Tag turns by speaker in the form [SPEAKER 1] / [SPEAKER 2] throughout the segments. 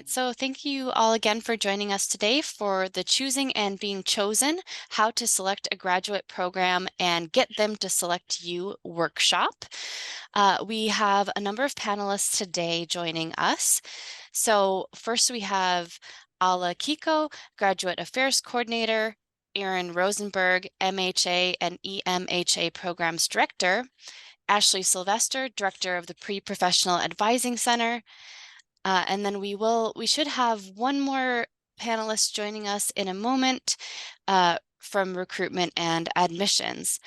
[SPEAKER 1] so thank you all again for joining us today for the Choosing and Being Chosen, How to Select a Graduate Program and Get Them to Select You workshop. We have a number of panelists today joining us. So first we have Kiko, Graduate Affairs Coordinator, Erin Rosenberg, MHA and EMHA Programs Director, Ashley Sylvester, Director of the Pre-Professional Advising Center, and then we should have one more panelist joining us in a moment from recruitment and admissions.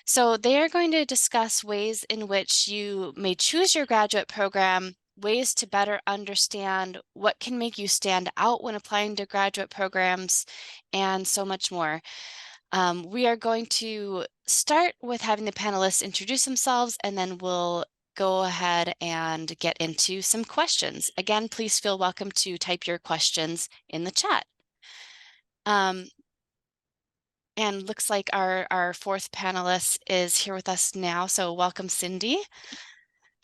[SPEAKER 1] So they are going to discuss ways in which you may choose your graduate program, ways to better understand what can make you stand out when applying to graduate programs, and so much more. We are going to start with having the panelists introduce themselves, and then we'll go ahead and get into some questions. Again, please feel welcome to type your questions in the chat. And looks like our fourth panelist is here with us now. So welcome, Cindy.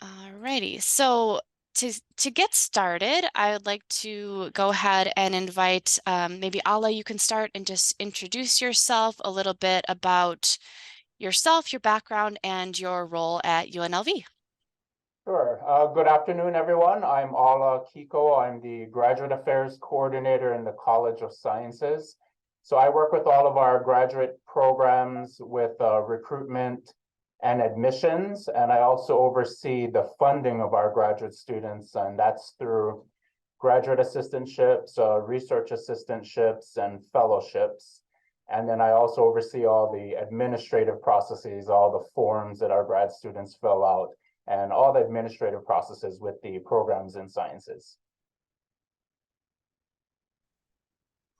[SPEAKER 1] Alrighty, so to get started, I would like to go ahead and invite maybe Ala, you can start and just introduce yourself a little bit about yourself, your background, and your role at UNLV.
[SPEAKER 2] Sure. Good afternoon, everyone. I'm Ala Kiko. I'm the Graduate Affairs Coordinator in the College of Sciences. So I work with all of our graduate programs with recruitment and admissions, and I also oversee the funding of our graduate students, and that's through graduate assistantships, research assistantships, and fellowships. And then I also oversee all the administrative processes, all the forms that our grad students fill out, and all the administrative processes with the programs in sciences.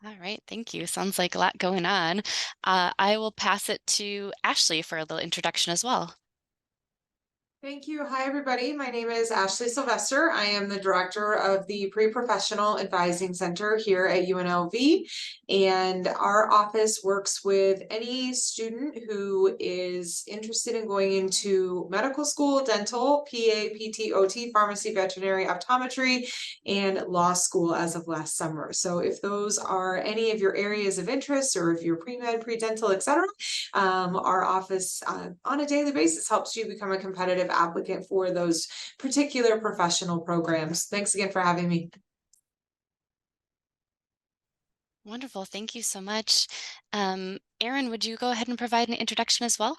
[SPEAKER 1] All right, thank you. Sounds like a lot going on. I will pass it to Ashley for a little introduction as well.
[SPEAKER 3] Thank you. Hi, everybody. My name is Ashley Sylvester. I am the director of the Pre-Professional Advising Center here at UNLV. And our office works with any student who is interested in going into medical school, dental, PA, PT, OT, pharmacy, veterinary, optometry, and law school as of last summer. So if those are any of your areas of interest, or if you're pre-med, pre-dental, etc., our office on a daily basis helps you become a competitive applicant for those particular professional programs. Thanks again for having me.
[SPEAKER 1] Wonderful. Thank you so much. Erin, would you go ahead and provide an introduction as well?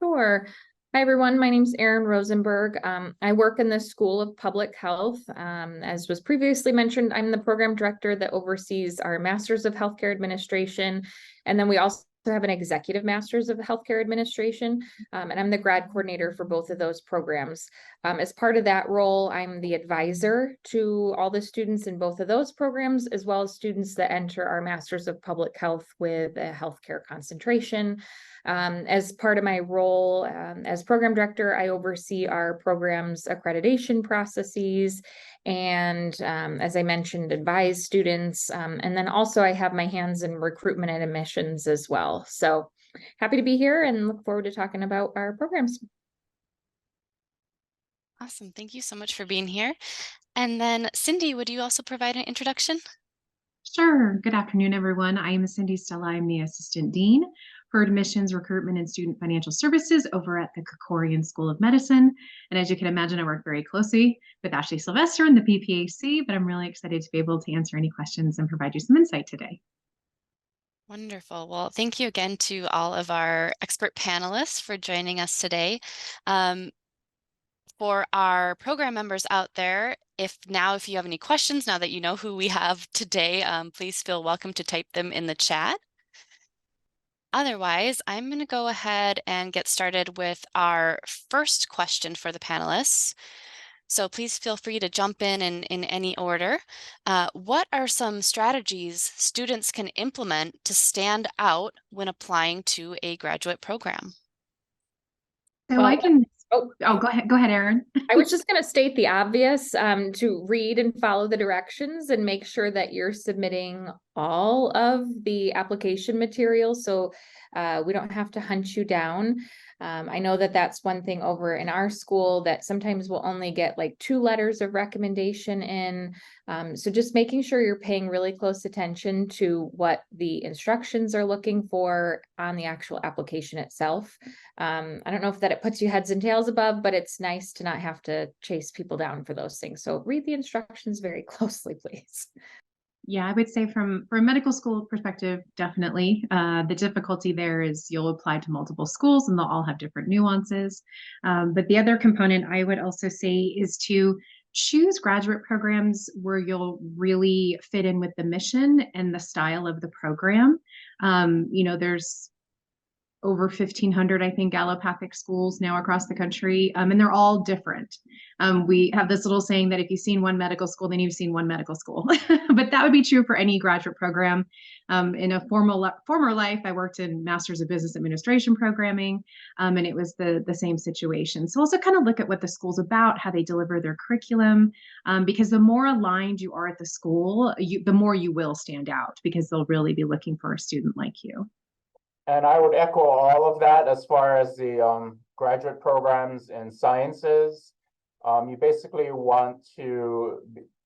[SPEAKER 4] Sure. Hi, everyone. My name is Erin Rosenberg. I work in the School of Public Health. As was previously mentioned, I'm the program director that oversees our Masters of Healthcare Administration. And then we also have an Executive Masters of Healthcare Administration, and I'm the grad coordinator for both of those programs. As part of that role, I'm the advisor to all the students in both of those programs, as well as students that enter our Masters of Public Health with a healthcare concentration. As part of my role as program director, I oversee our program's accreditation processes and, as I mentioned, advise students. And then also I have my hands in recruitment and admissions as well. So happy to be here and look forward to talking about our programs.
[SPEAKER 1] Awesome. Thank you so much for being here. And then Cindy, would you also provide an introduction?
[SPEAKER 5] Sure. Good afternoon, everyone. I am Cindy Stella. I'm the Assistant Dean for Admissions, Recruitment, and Student Financial Services over at the Kerkorian School of Medicine. And as you can imagine, I work very closely with Ashley Sylvester in the PPAC, but I'm really excited to be able to answer any questions and provide you some insight today.
[SPEAKER 1] Wonderful. Well, thank you again to all of our expert panelists for joining us today. For our program members out there, if you have any questions, now that you know who we have today, please feel welcome to type them in the chat. Otherwise, I'm going to go ahead and get started with our first question for the panelists. So please feel free to jump in any order. What are some strategies students can implement to stand out when applying to a graduate program?
[SPEAKER 5] So well, I can. Oh, go ahead, Erin.
[SPEAKER 4] I was just going to state the obvious, to read and follow the directions and make sure that you're submitting all of the application materials so we don't have to hunt you down. I know that that's one thing over in our school that sometimes we'll only get like 2 letters of recommendation in. So just making sure you're paying really close attention to what the instructions are looking for on the actual application itself. I don't know if that it puts you heads and tails above, but it's nice to not have to chase people down for those things. So read the instructions very closely, please.
[SPEAKER 5] Yeah, I would say from a medical school perspective, definitely. The difficulty there is you'll apply to multiple schools and they'll all have different nuances. But the other component I would also say is to choose graduate programs where you'll really fit in with the mission and the style of the program. There's over 1,500, I think, allopathic schools now across the country, and they're all different. We have this little saying that if you've seen one medical school, then you've seen one medical school. But that would be true for any graduate program. In a former life, I worked in Masters of Business Administration programming, and it was the same situation. So also kind of look at what the school's about, how they deliver their curriculum, because the more aligned you are at the school, the more you will stand out, because they'll really be looking for a student like you.
[SPEAKER 2] And I would echo all of that as far as the graduate programs in sciences. You basically want to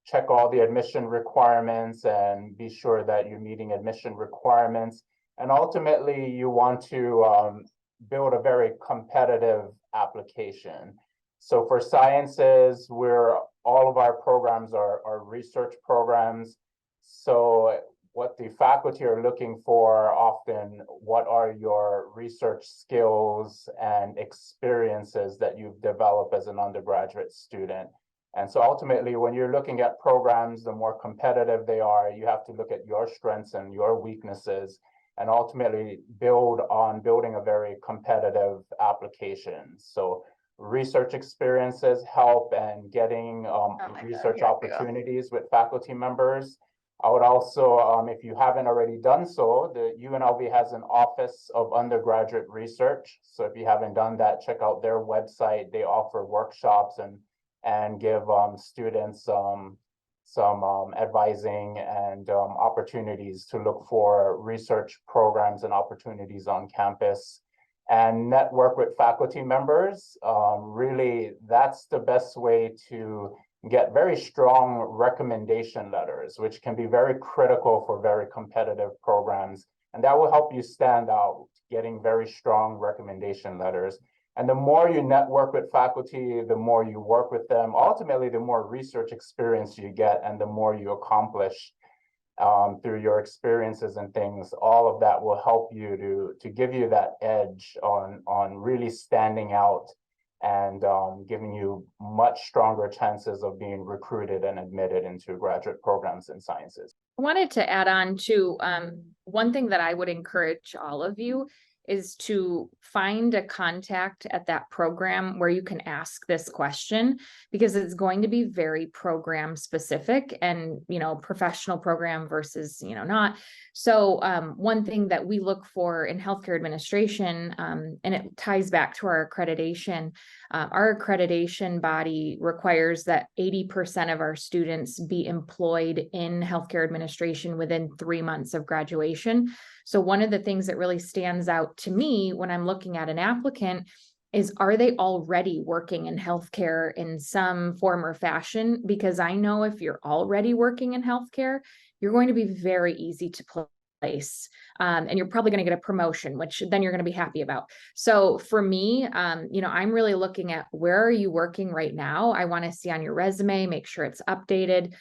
[SPEAKER 2] check all the admission requirements and be sure that you're meeting admission requirements. And ultimately, you want to build a very competitive application. So for sciences, all of our programs are research programs. So what the faculty are looking for often, what are your research skills and experiences that you've developed as an undergraduate student? And so ultimately, when you're looking at programs, the more competitive they are, you have to look at your strengths and your weaknesses and ultimately build on building a very competitive application. So research experiences help and getting research opportunities with faculty members. I would also, if you haven't already done so, the UNLV has an Office of Undergraduate Research. So if you haven't done that, check out their website. They offer workshops and give students some advising and opportunities to look for research programs and opportunities on campus. And network with faculty members. Really, that's the best way to get very strong recommendation letters, which can be very critical for very competitive programs. And that will help you stand out, getting very strong recommendation letters. And the more you network with faculty, the more you work with them, ultimately, the more research experience you get and the more you accomplish through your experiences and things. All of that will help you to give you that edge on really standing out and giving you much stronger chances of being recruited and admitted into graduate programs in sciences.
[SPEAKER 4] I wanted to add on to one thing that I would encourage all of you is to find a contact at that program where you can ask this question, because it's going to be very program specific and, professional program versus, not. So one thing that we look for in healthcare administration, and it ties back to our accreditation body requires that 80% of our students be employed in healthcare administration within 3 months of graduation. So one of the things that really stands out to me when I'm looking at an applicant is, are they already working in healthcare in some form or fashion? Because I know if you're already working in healthcare, you're going to be very easy to place. And you're probably going to get a promotion, which then you're going to be happy about. So for me, I'm really looking at, where are you working right now? I want to see on your resume, make sure it's updated.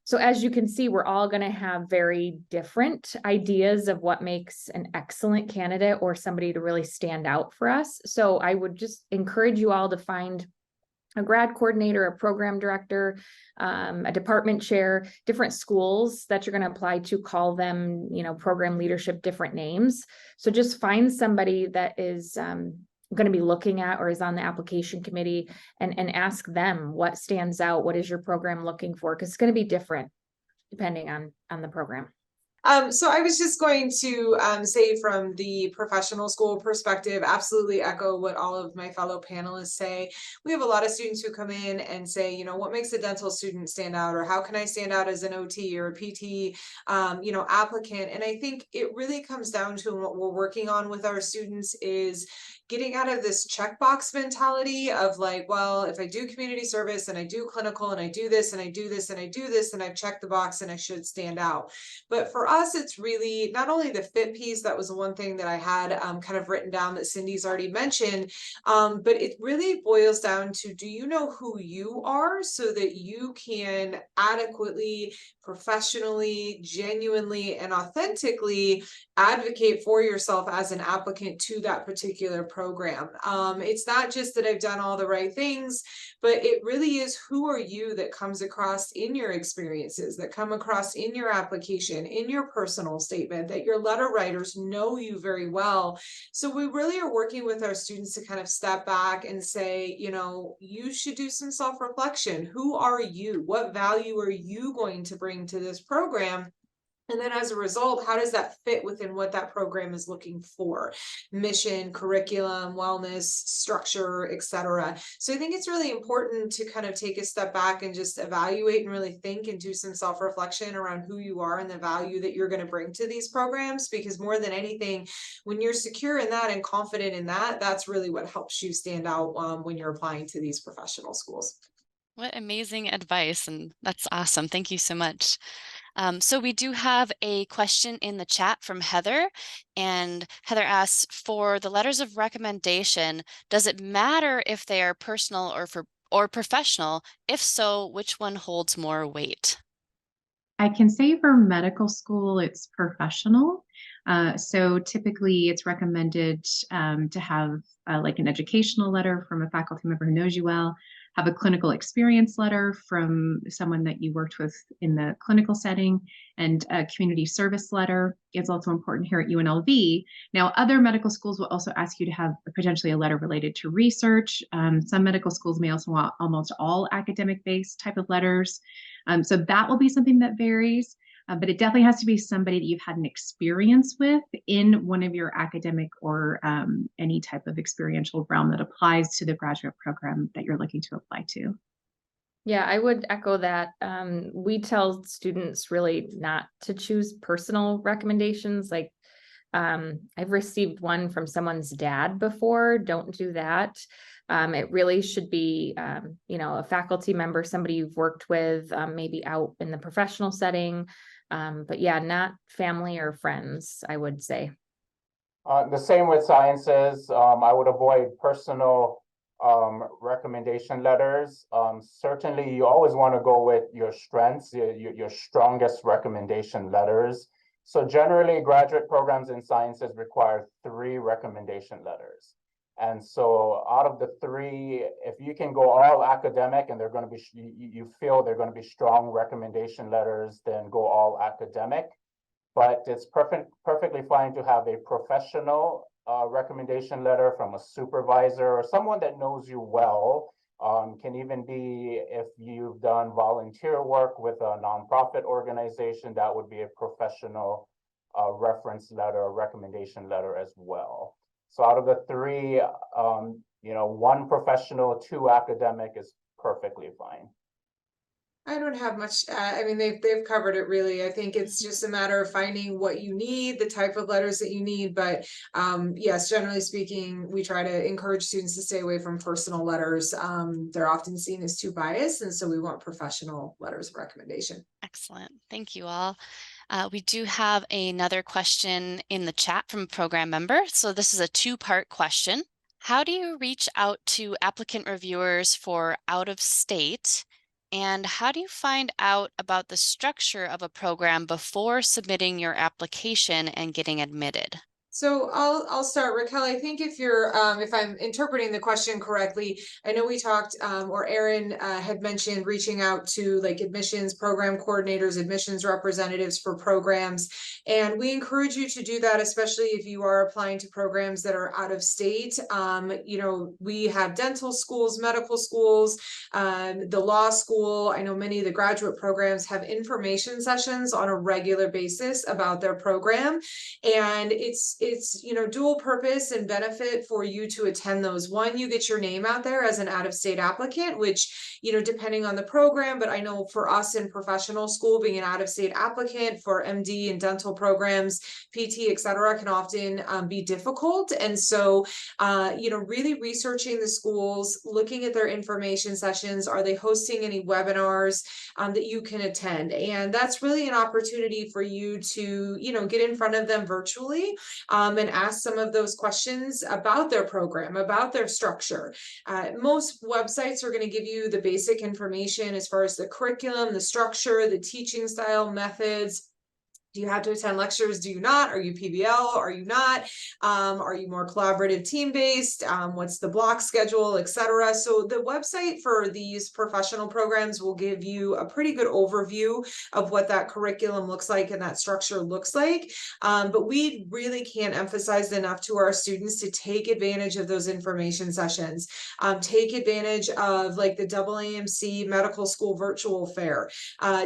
[SPEAKER 4] So as you can see, we're all going to have very different ideas of what makes an excellent candidate or somebody to really stand out for us. So I would just encourage you all to find a grad coordinator, a program director, a department chair, different schools that you're going to apply to, call them, program leadership, different names. So just find somebody that is going to be looking at or is on the application committee and ask them what stands out. What is your program looking for? Because it's going to be different depending on the program.
[SPEAKER 3] So I was just going to say, from the professional school perspective, absolutely echo what all of my fellow panelists say. We have a lot of students who come in and say, what makes a dental student stand out, or how can I stand out as an OT or a PT, applicant? And I think it really comes down to what we're working on with our students is getting out of this checkbox mentality of like, well, if I do community service and I do clinical and I do this and I do this and I do this, and I've checked the box and I should stand out. But for us, it's really not only the fit piece, that was the one thing that I had kind of written down that Cindy's already mentioned, but it really boils down to, do you know who you are so that you can adequately, professionally, genuinely, and authentically advocate for yourself as an applicant to that particular program. It's not just that I've done all the right things, but it really is, who are you that comes across in your experiences, that come across in your application, in your personal statement, that your letter writers know you very well. So we really are working with our students to kind of step back and say, you know, you should do some self-reflection. Who are you? What value are you going to bring to this program? And then as a result, how does that fit within what that program is looking for? Mission, curriculum, wellness, structure, etc. So I think it's really important to kind of take a step back and just evaluate and really think and do some self-reflection around who you are and the value that you're going to bring to these programs. Because more than anything, when you're secure in that and confident in that, that's really what helps you stand out when you're applying to these professional schools.
[SPEAKER 1] What amazing advice, and that's awesome. Thank you so much. So we do have a question in the chat from Heather, and Heather asks, for the letters of recommendation, does it matter if they are personal or professional? If so, which one holds more weight?
[SPEAKER 5] I can say for medical school, it's professional. So typically it's recommended to have like an educational letter from a faculty member who knows you well, have a clinical experience letter from someone that you worked with in the clinical setting, and a community service letter is also important here at UNLV. Now, other medical schools will also ask you to have potentially a letter related to research. Some medical schools may also want almost all academic-based type of letters. So that will be something that varies. But it definitely has to be somebody that you've had an experience with in one of your academic or any type of experiential realm that applies to the graduate program that you're looking to apply to.
[SPEAKER 4] Yeah, I would echo that. We tell students really not to choose personal recommendations. Like, I've received one from someone's dad before. Don't do that. It really should be, you know, a faculty member, somebody you've worked with, maybe out in the professional setting. But yeah, not family or friends, I would say.
[SPEAKER 2] The same with sciences. I would avoid personal recommendation letters. Certainly, you always want to go with your strengths, your strongest recommendation letters. So generally, graduate programs in sciences require 3 recommendation letters. And so out of the 3, if you can go all academic and they're going to be, you feel they're going to be strong recommendation letters, then go all academic. But it's perfectly fine to have a professional recommendation letter from a supervisor or someone that knows you well. Can even be if you've done volunteer work with a nonprofit organization, that would be a professional reference letter or recommendation letter as well. So out of the 3, you know, 1 professional, 2 academic is perfectly fine.
[SPEAKER 3] I don't have much. I mean, they've covered it really. I think it's just a matter of finding what you need, the type of letters that you need. But yes, generally speaking, we try to encourage students to stay away from personal letters. They're often seen as too biased, and so we want professional letters of recommendation.
[SPEAKER 1] Excellent. Thank you all. We do have another question in the chat from a program member. So this is a 2-part question. How do you reach out to applicant reviewers for out of state? And how do you find out about the structure of a program before submitting your application and getting admitted?
[SPEAKER 3] So I'll start, Raquel. I think if you're if I'm interpreting the question correctly, I know we talked or Erin had mentioned reaching out to like admissions program coordinators, admissions representatives for programs, and we encourage you to do that, especially if you are applying to programs that are out of state. You know, we have dental schools, medical schools, the law school. I know many of the graduate programs have information sessions on a regular basis about their program, and it's it's, you know, dual purpose and benefit for you to attend those. One, you get your name out there as an out-of-state applicant, which, you know, depending on the program, but I know for us in professional school, being an out-of-state applicant for MD and dental programs, PT, et cetera, can often be difficult. And so, you know, really researching the schools, looking at their information sessions, are they hosting any webinars that you can attend? And that's really an opportunity for you to, you know, get in front of them virtually and ask some of those questions about their program, about their structure. Most websites are going to give you the basic information as far as the curriculum, the structure, the teaching style, methods. Do you have to attend lectures? Do you not? Are you PBL? Are you not? Are you more collaborative team-based? What's the block schedule, etc.? So the website for these professional programs will give you a pretty good overview of what that curriculum looks like and that structure looks like. But we really can't emphasize enough to our students to take advantage of those information sessions. Take advantage of like the AAMC Medical School Virtual Fair.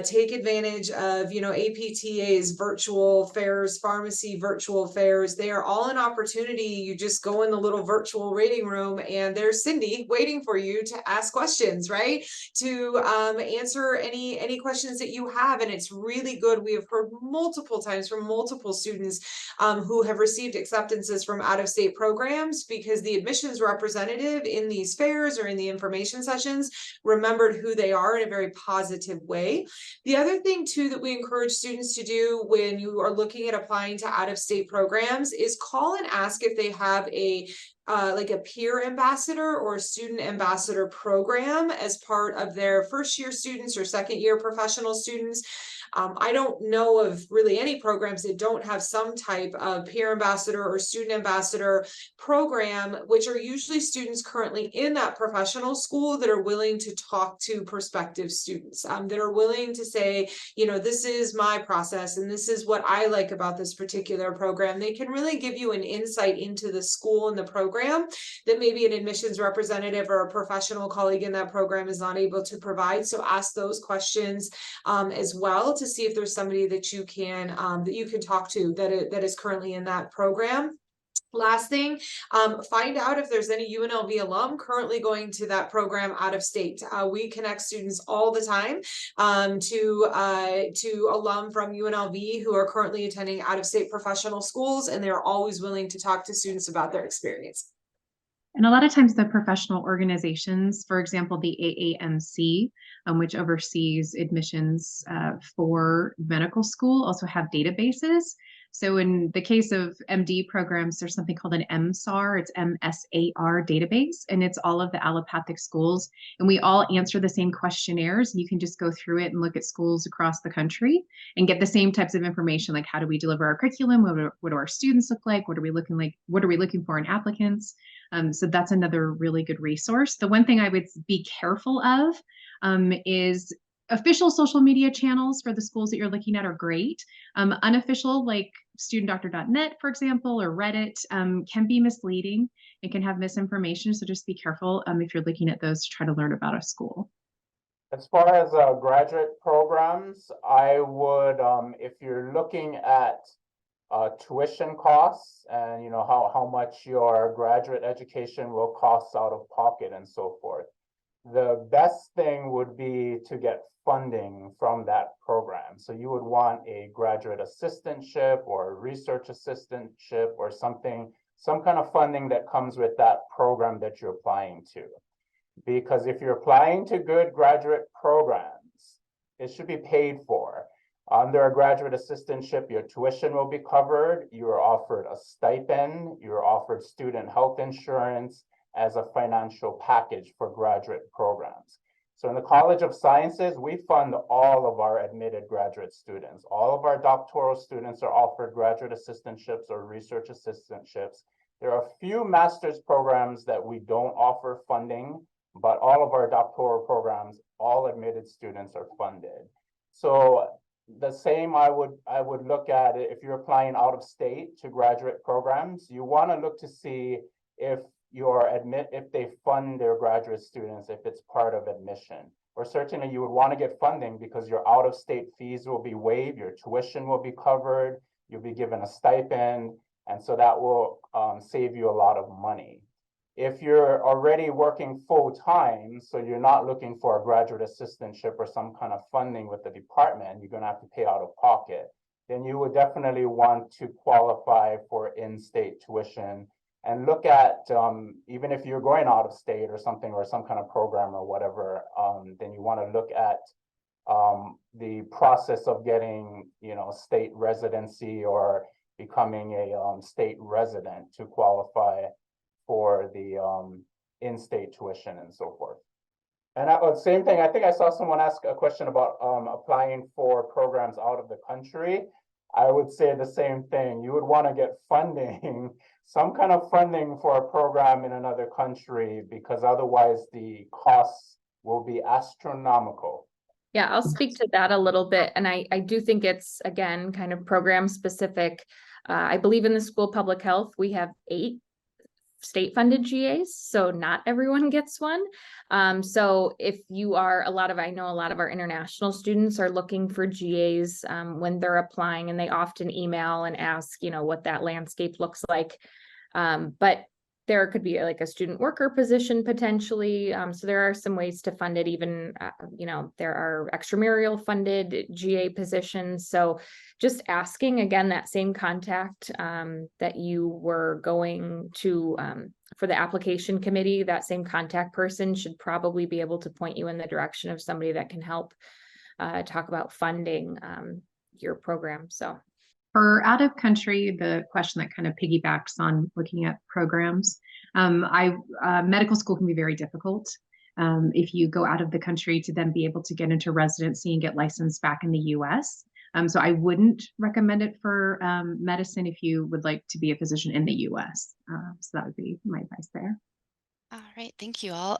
[SPEAKER 3] Take advantage of, you know, APTA's virtual fairs, pharmacy virtual fairs. They are all an opportunity. You just go in the little virtual reading room and there's Cindy waiting for you to ask questions, right? To answer any questions that you have. And it's really good. We have heard multiple times from multiple students who have received acceptances from out-of-state programs because the admissions representative in these fairs or in the information sessions remembered who they are in a very positive way. The other thing too that we encourage students to do when you are looking at applying to out-of-state programs is call and ask if they have a like a peer ambassador or a student ambassador program as part of their first year students or second year professional students. I don't know of really any programs that don't have some type of peer ambassador or student ambassador program, which are usually students currently in that professional school that are willing to talk to prospective students, that are willing to say, you know, this is my process and this is what I like about this particular program. They can really give you an insight into the school and the program that maybe an admissions representative or a professional colleague in that program is not able to provide. So ask those questions as well to see if there's somebody that you can talk to that is currently in that program. Last thing, find out if there's any UNLV alum currently going to that program out of state. We connect students all the time to alum from UNLV who are currently attending out of state professional schools, and they're always willing to talk to students about their experience.
[SPEAKER 5] And a lot of times the professional organizations, for example, the AAMC, which oversees admissions for medical school, also have databases. So in the case of MD programs, there's something called an MSAR, it's MSAR database, and it's all of the allopathic schools. And we all answer the same questionnaires, and you can just go through it and look at schools across the country and get the same types of information, like how do we deliver our curriculum? What do our students look like? What are we looking for in applicants? So that's another really good resource. The one thing I would be careful of is official social media channels for the schools that you're looking at are great. Unofficial, like studentdoctor.net, for example, or Reddit, can be misleading. It can have misinformation. So just be careful if you're looking at those to try to learn about a school.
[SPEAKER 2] As far as graduate programs, I would, if you're looking at tuition costs and you know how much your graduate education will cost out of pocket and so forth, the best thing would be to get funding from that program. So you would want a graduate assistantship or a research assistantship or some kind of funding that comes with that program that you're applying to. Because if you're applying to good graduate programs, it should be paid for. Under a graduate assistantship, your tuition will be covered. You're offered a stipend. You're offered student health insurance as a financial package for graduate programs. So in the College of Sciences, we fund all of our admitted graduate students. All of our doctoral students are offered graduate assistantships or research assistantships. There are a few master's programs that we don't offer funding, but all of our doctoral programs, all admitted students are funded. So the same I would look at it if you're applying out of state to graduate programs. You want to look to see if they fund their graduate students, if it's part of admission. Or certainly you would want to get funding because your out of state fees will be waived, your tuition will be covered, you'll be given a stipend, And so that will save you a lot of money. If you're already working full-time, so you're not looking for a graduate assistantship or some kind of funding with the department, you're going to have to pay out of pocket, then you would definitely want to qualify for in-state tuition and look at, even if you're going out of state or something, or some kind of program or whatever, then you want to look at the process of getting, state residency or becoming a state resident to qualify for the in-state tuition and so forth. And same thing, I think I saw someone ask a question about applying for programs out of the country. I would say the same thing. You would want to get funding, some kind of funding for a program in another country, because otherwise the costs will be astronomical.
[SPEAKER 4] Yeah, I'll speak to that a little bit. And I do think it's, again, kind of program specific. I believe in the School of Public Health, we have 8 state-funded GAs, so not everyone gets one. So if you are I know a lot of our international students are looking for GAs when they're applying, and they often email and ask, what that landscape looks like. But there could be like a student worker position potentially. So there are some ways to fund it. Even, there are extramural funded GA positions. So just asking, again, that same contact that you were going to for the application committee, that same contact person should probably be able to point you in the direction of somebody that can help talk about funding your program. So.
[SPEAKER 5] For out of country, the question that kind of piggybacks on looking at programs, medical school can be very difficult. If you go out of the country to then be able to get into residency and get licensed back in the US. So I wouldn't recommend it for medicine if you would like to be a physician in the US. So that would be my advice there.
[SPEAKER 1] All right, thank you all.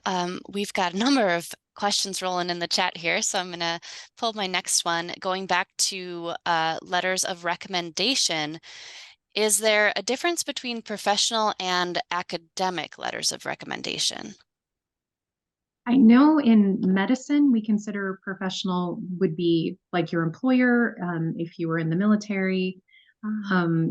[SPEAKER 1] We've got a number of questions rolling in the chat here, so I'm going to pull my next one. Going back to letters of recommendation, is there a difference between professional and academic letters of recommendation?
[SPEAKER 5] I know in medicine, we consider professional would be like your employer, if you were in the military,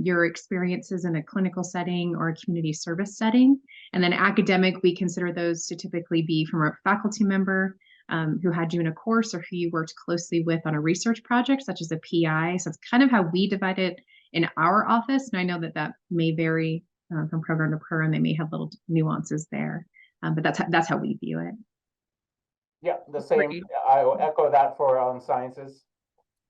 [SPEAKER 5] your experiences in a clinical setting or a community service setting. And then academic, we consider those to typically be from a faculty member who had you in a course or who you worked closely with on a research project, such as a PI. So it's kind of how we divide it in our office. And I know that that may vary from program to program. They may have little nuances there, but that's how we view it.
[SPEAKER 2] Yeah, the same. I will echo that for sciences.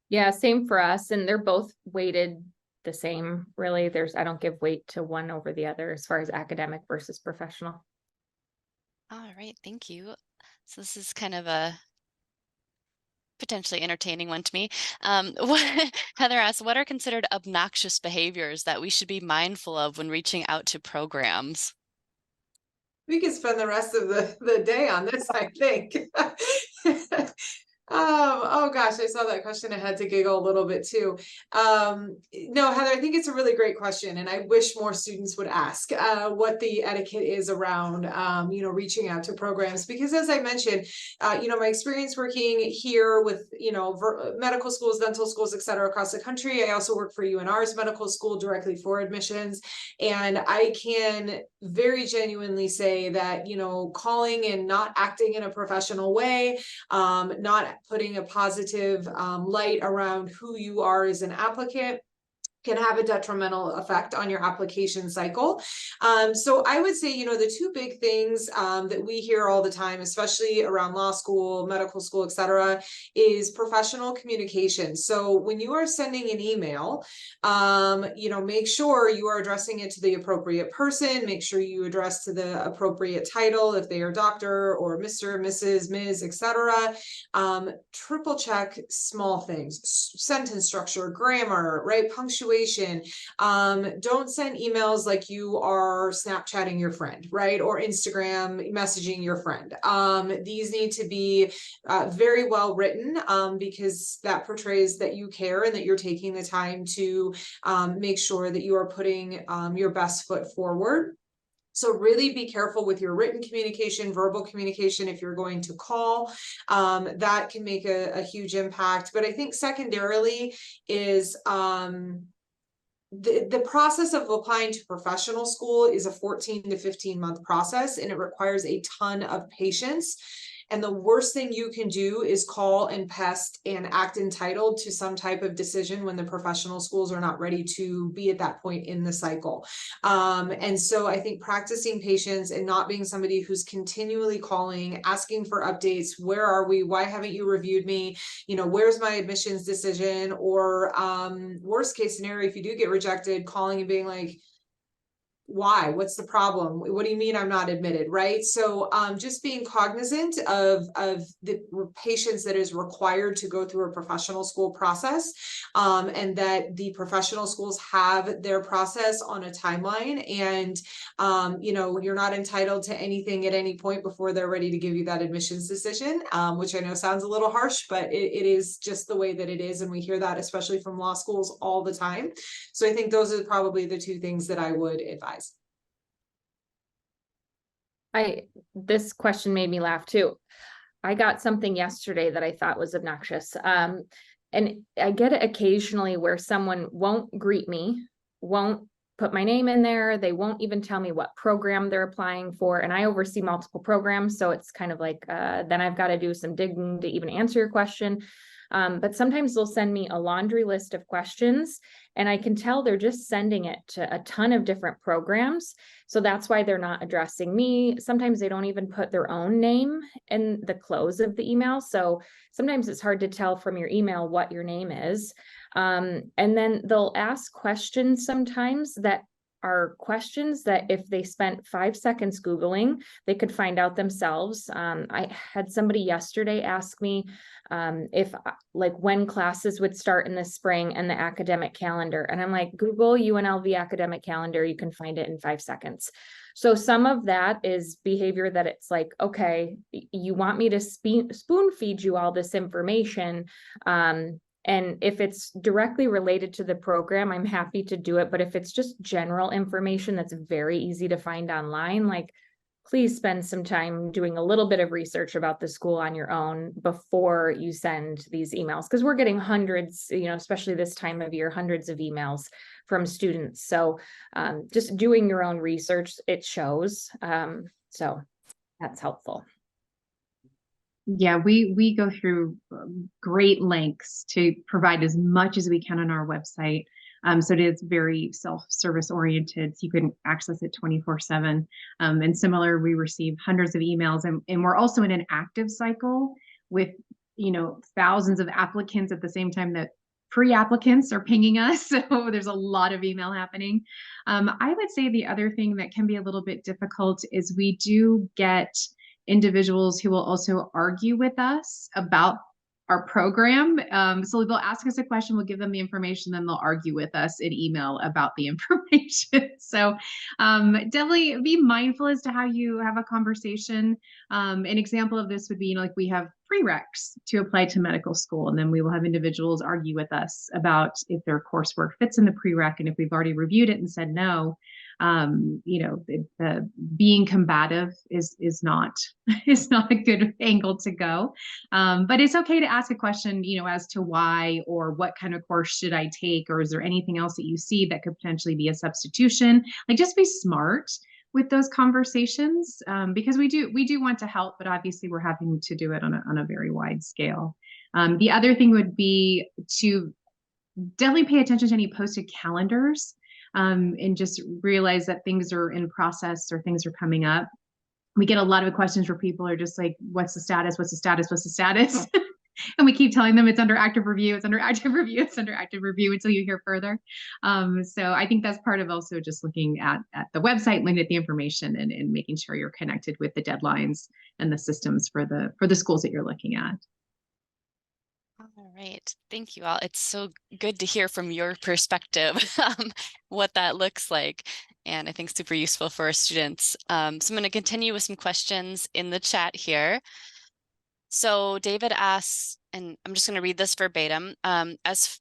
[SPEAKER 4] Yeah, same for us. And they're both weighted the same, really. I don't give weight to one over the other as far as academic versus professional.
[SPEAKER 1] All right, thank you. So this is kind of a potentially entertaining one to me. Heather asks, what are considered obnoxious behaviors that we should be mindful of when reaching out to programs?
[SPEAKER 3] We could spend the rest of the day on this, I think. Oh gosh, I saw that question. I had to giggle a little bit too. No, Heather, I think it's a really great question, and I wish more students would ask what the etiquette is around, reaching out to programs. Because as I mentioned, my experience working here with, medical schools, dental schools, et cetera, across the country. I also work for UNR's medical school directly for admissions, and I can very genuinely say that, calling and not acting in a professional way, not putting a positive light around who you are as an applicant can have a detrimental effect on your application cycle. So I would say, the two big things that we hear all the time, especially around law school, medical school, et cetera, is professional communication. So when you are sending an email, make sure you are addressing it to the appropriate person, make sure you address to the appropriate title, if they are doctor or Mr., Mrs., Ms., et cetera. Triple check small things, sentence structure, grammar, right? Punctuation. Don't send emails like you are Snapchatting your friend, right? Or Instagram messaging your friend. These need to be very well written because that portrays that you care and that you're taking the time to make sure that you are putting your best foot forward. So really be careful with your written communication, verbal communication. If you're going to call, that can make a huge impact. But I think secondarily is the process of applying to professional school is a 14 to 15 month process, and it requires a ton of patience. And the worst thing you can do is call and pest and act entitled to some type of decision when the professional schools are not ready to be at that point in the cycle. And so I think practicing patience and not being somebody who's continually calling, asking for updates. Where are we? Why haven't you reviewed me? You know, where's my admissions decision? Or worst case scenario, if you do get rejected, calling and being like, why? What's the problem? What do you mean I'm not admitted? Right. So just being cognizant of the patience that is required to go through a professional school process, and that the professional schools have their process on a timeline, and you know, you're not entitled to anything at any point before they're ready to give you that admissions decision, which I know sounds a little harsh, but it is just the way that it is. And we hear that especially from law schools all the time. So I think those are probably the two things that I would advise.
[SPEAKER 4] This question made me laugh too. I got something yesterday that I thought was obnoxious. And I get it occasionally where someone won't greet me, won't put my name in there. They won't even tell me what program they're applying for. And I oversee multiple programs. So it's kind of like, then I've got to do some digging to even answer your question. But sometimes they'll send me a laundry list of questions, and I can tell they're just sending it to a ton of different programs. So that's why they're not addressing me. Sometimes they don't even put their own name in the close of the email. So sometimes it's hard to tell from your email what your name is. And then they'll ask questions sometimes that are questions that if they spent 5 seconds Googling, they could find out themselves. I had somebody yesterday ask me if like when classes would start in the spring and the academic calendar. And I'm like, Google UNLV academic calendar, you can find it in 5 seconds. So some of that is behavior that it's like, okay, you want me to spoon feed you all this information. And if it's directly related to the program, I'm happy to do it. But if it's just general information that's very easy to find online, like please spend some time doing a little bit of research about the school on your own before you send these emails. Because we're getting hundreds, you know, especially this time of year, hundreds of emails from students. So just doing your own research, it shows. So that's helpful.
[SPEAKER 5] Yeah, we go through great lengths to provide as much as we can on our website. So it is very self-service oriented. So you can access it 24/7. And similar, we receive hundreds of emails, and we're also in an active cycle with, you know, thousands of applicants at the same time that pre-applicants are pinging us. So there's a lot of email happening. I would say the other thing that can be a little bit difficult is we do get individuals who will also argue with us about our program. So they'll ask us a question, we'll give them the information, then they'll argue with us in email about the information. So definitely be mindful as to how you have a conversation. An example of this would be, you know, like we have prereqs to apply to medical school, and then we will have individuals argue with us about if their coursework fits in the prereq, and if we've already reviewed it and said no. You know, the being combative is not a good angle to go. But it's okay to ask a question, you know, as to why or what kind of course should I take, or is there anything else that you see that could potentially be a substitution? Like, just be smart with those conversations, because we do want to help, but obviously we're having to do it on a very wide scale. The other thing would be to definitely pay attention to any posted calendars. And just realize that things are in process or things are coming up. We get a lot of questions where people are just like, what's the status? What's the status? What's the status? And we keep telling them it's under active review. It's under active review. It's under active review until you hear further. So I think that's part of also just looking at the website, looking at the information, and making sure you're connected with the deadlines and the systems for the schools that you're looking at.
[SPEAKER 1] All right. Thank you all. It's so good to hear from your perspective what that looks like. And I think super useful for our students. So I'm going to continue with some questions in the chat here. So David asks, and I'm just going to read this verbatim, as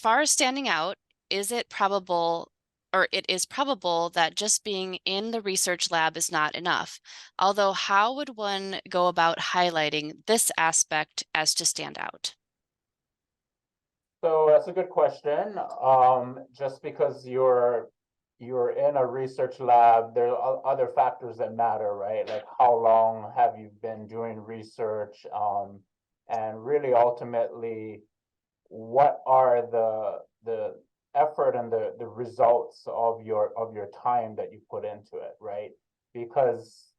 [SPEAKER 1] far as standing out, is it probable, or it is probable that just being in the research lab is not enough? Although, how would one go about highlighting this aspect as to stand out?
[SPEAKER 2] So that's a good question. Just because you're in a research lab, there are other factors that matter, right? Like how long have you been doing research? And really ultimately, what are the effort and the results of your time that you put into it, right? Because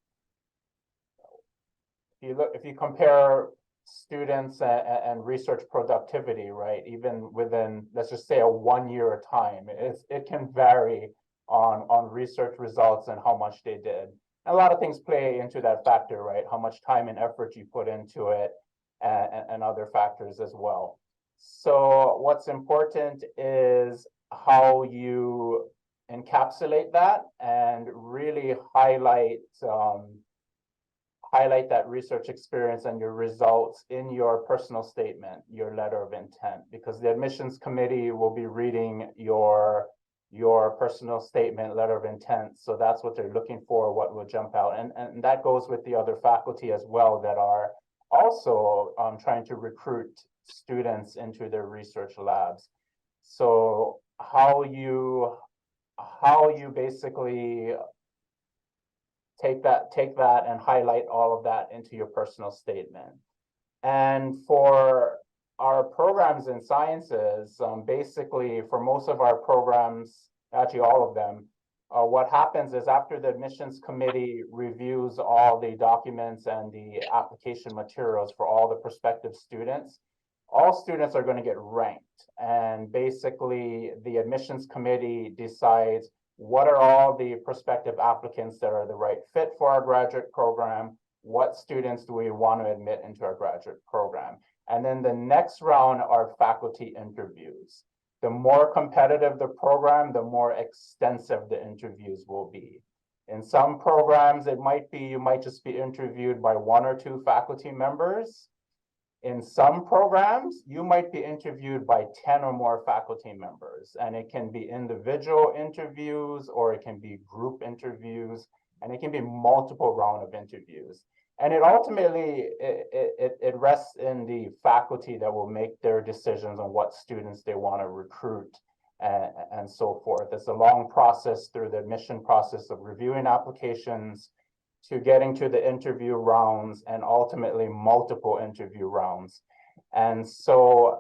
[SPEAKER 2] if you compare students and research productivity, right, even within, let's just say, a 1 year time, it can vary on research results and how much they did. And a lot of things play into that factor, right? How much time and effort you put into it, and other factors as well. So what's important is how you encapsulate that and really highlight that research experience and your results in your personal statement, your letter of intent, because the admissions committee will be reading your personal statement, letter of intent. So that's what they're looking for, what will jump out. And that goes with the other faculty as well that are also trying to recruit students into their research labs. So how you basically take that and highlight all of that into your personal statement. And for our programs in sciences, basically for most of our programs, actually all of them, what happens is after the admissions committee reviews all the documents and the application materials for all the prospective students, all students are going to get ranked. And basically the admissions committee decides what are all the prospective applicants that are the right fit for our graduate program, what students do we want to admit into our graduate program. And then the next round are faculty interviews. The more competitive the program, the more extensive the interviews will be. In some programs, it might be, you might just be interviewed by 1 or 2 faculty members. In some programs, you might be interviewed by 10 or more faculty members, and it can be individual interviews or it can be group interviews, and it can be multiple rounds of interviews. And it ultimately, it rests in the faculty that will make their decisions on what students they want to recruit and so forth. It's a long process through the admission process of reviewing applications, to getting to the interview rounds and ultimately multiple interview rounds. And so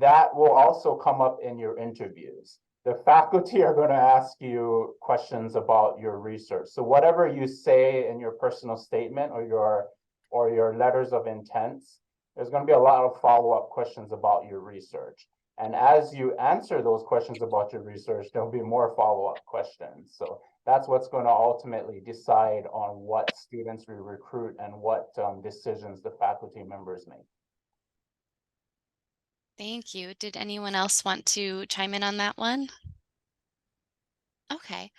[SPEAKER 2] that will also come up in your interviews. The faculty are going to ask you questions about your research. So whatever you say in your personal statement or your letters of intent, there's going to be a lot of follow-up questions about your research. And as you answer those questions about your research, there'll be more follow-up questions. So that's what's going to ultimately decide on what students we recruit and what decisions the faculty members make.
[SPEAKER 1] Thank you. Did anyone else want to chime in on that one? Okay.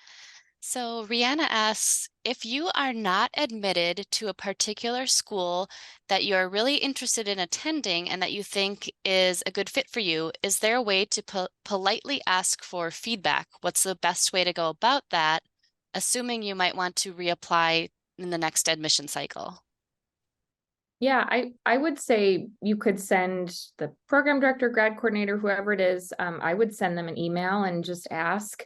[SPEAKER 1] So Rihanna asks, if you are not admitted to a particular school that you're really interested in attending and that you think is a good fit for you, is there a way to politely ask for feedback? What's the best way to go about that, assuming you might want to reapply in the next admission cycle?
[SPEAKER 4] Yeah, I would say you could send the program director, grad coordinator, whoever it is, I would send them an email and just ask.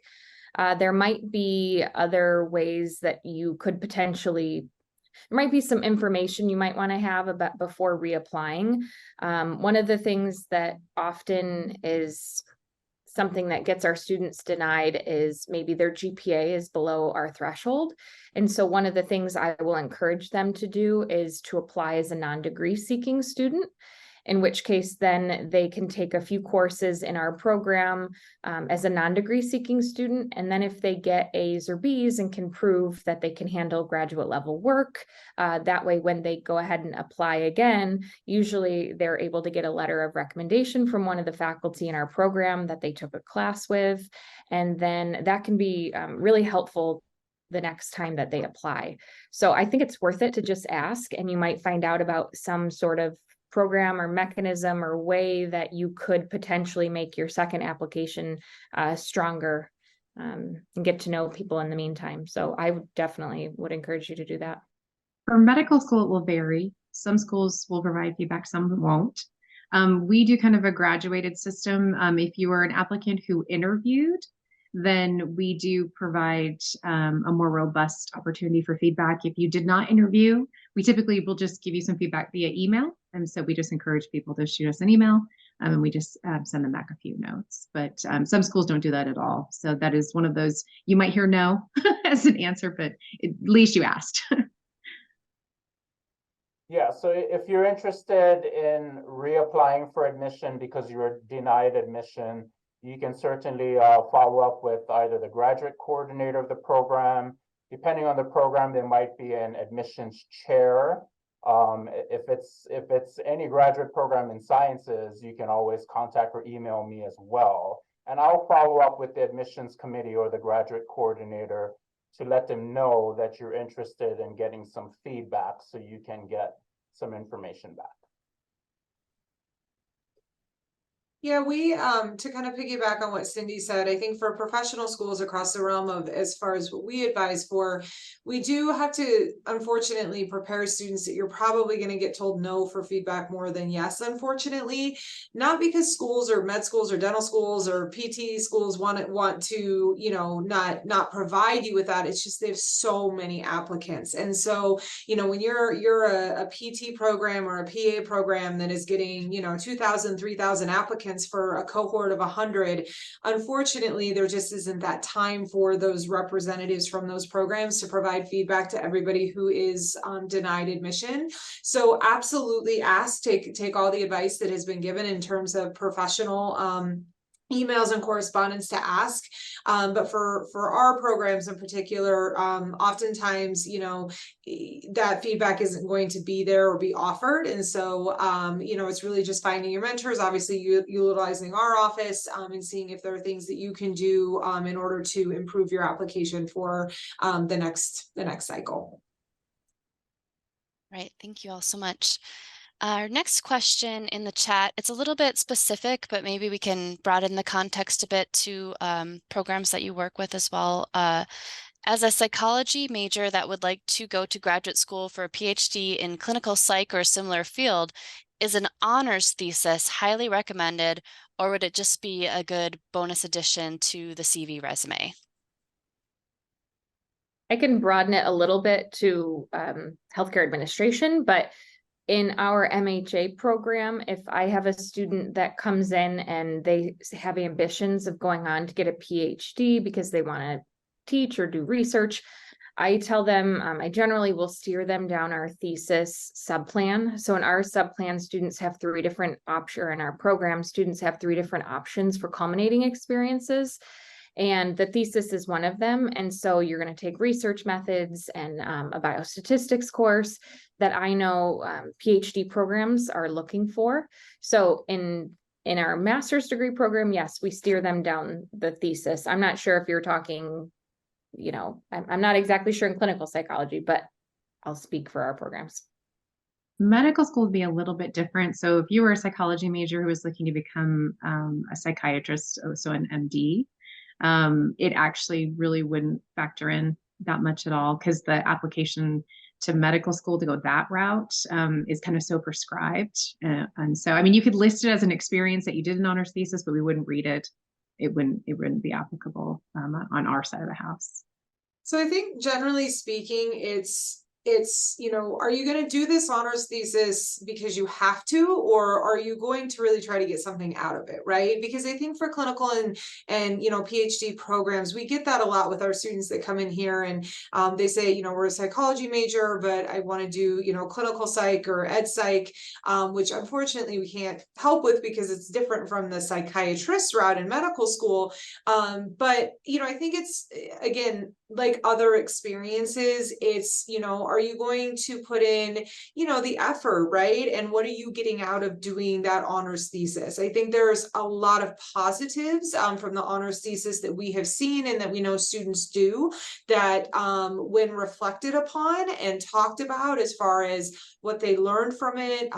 [SPEAKER 4] There might be other ways that you could potentially, there might be some information you might want to have about before reapplying. One of the things that often is something that gets our students denied is maybe their GPA is below our threshold. And so one of the things I will encourage them to do is to apply as a non-degree seeking student, in which case then they can take a few courses in our program as a non-degree seeking student. And then if they get A's or B's and can prove that they can handle graduate level work, that way when they go ahead and apply again, usually they're able to get a letter of recommendation from one of the faculty in our program that they took a class with. And then that can be really helpful the next time that they apply. So I think it's worth it to just ask, and you might find out about some sort of program or mechanism or way that you could potentially make your second application stronger and get to know people in the meantime. So I would definitely encourage you to do that.
[SPEAKER 5] For medical school, it will vary. Some schools will provide feedback, some won't. We do kind of a graduated system. If you are an applicant who interviewed, then we do provide a more robust opportunity for feedback. If you did not interview, we typically will just give you some feedback via email. And so we just encourage people to shoot us an email, and we just send them back a few notes. But some schools don't do that at all. So that is one of those, you might hear no as an answer, but at least you asked.
[SPEAKER 2] Yeah, so if you're interested in reapplying for admission because you were denied admission, you can certainly follow up with either the graduate coordinator of the program. Depending on the program, there might be an admissions chair. If it's any graduate program in sciences, you can always contact or email me as well. And I'll follow up with the admissions committee or the graduate coordinator to let them know that you're interested in getting some feedback so you can get some information back.
[SPEAKER 3] Yeah, we to kind of piggyback on what Cindy said, I think for professional schools across the realm of as far as what we advise for, we do have to unfortunately prepare students that you're probably going to get told no for feedback more than yes, unfortunately, not because schools or med schools or dental schools or PT schools want to, you know, not provide you with that. It's just they have so many applicants. And so, you know, when you're a PT program or a PA program that is getting, you know, 2,000, 3,000 applicants for a cohort of 100, unfortunately, there just isn't that time for those representatives from those programs to provide feedback to everybody who is denied admission. So absolutely take all the advice that has been given in terms of professional emails and correspondence to ask, but for our programs in particular, oftentimes, you know, that feedback isn't going to be there or be offered, and so you know, it's really just finding your mentors, obviously utilizing our office, and seeing if there are things that you can do in order to improve your application for the next cycle.
[SPEAKER 1] Right, thank you all so much. Our next question in the chat, it's a little bit specific, but maybe we can broaden the context a bit to programs that you work with as well. As a psychology major that would like to go to graduate school for a PhD in clinical psych or a similar field, is an honors thesis highly recommended, or would it just be a good bonus addition to the CV resume?
[SPEAKER 4] I can broaden it a little bit to healthcare administration, but in our MHA program, if I have a student that comes in and they have ambitions of going on to get a PhD because they want to teach or do research, I tell them, I generally will steer them down our thesis subplan. So in our subplan, students have 3 different options, or in our program, students have 3 different options for culminating experiences. And the thesis is one of them. And so you're going to take research methods and a biostatistics course that I know PhD programs are looking for. So in our master's degree program, yes, we steer them down the thesis. I'm not sure if you're talking, you know, I'm not exactly sure in clinical psychology, but I'll speak for our programs.
[SPEAKER 5] Medical school would be a little bit different. So if you were a psychology major who was looking to become a psychiatrist, so an MD, it actually really wouldn't factor in that much at all, because the application to medical school to go that route is kind of so prescribed. And so, I mean, you could list it as an experience that you did an honors thesis, but we wouldn't read it. It wouldn't be applicable on our side of the house.
[SPEAKER 3] So I think generally speaking, it's, you know, are you going to do this honors thesis because you have to, or are you going to really try to get something out of it, right? Because I think for clinical and you know, PhD programs, we get that a lot with our students that come in here and they say, you know, we're a psychology major, but I want to do, you know, clinical psych or ed psych, which unfortunately we can't help with because it's different from the psychiatrist route in medical school. But, you know, I think it's, again, like other experiences, it's, you know, are you going to put in, you know, the effort, right? And what are you getting out of doing that honors thesis? I think there's a lot of positives from the honors thesis that we have seen and that we know students do, that when reflected upon and talked about as far as what they learned from it,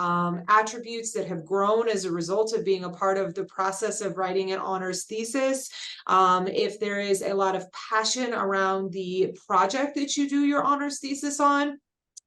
[SPEAKER 3] attributes that have grown as a result of being a part of the process of writing an honors thesis. If there is a lot of passion around the project that you do your honors thesis on,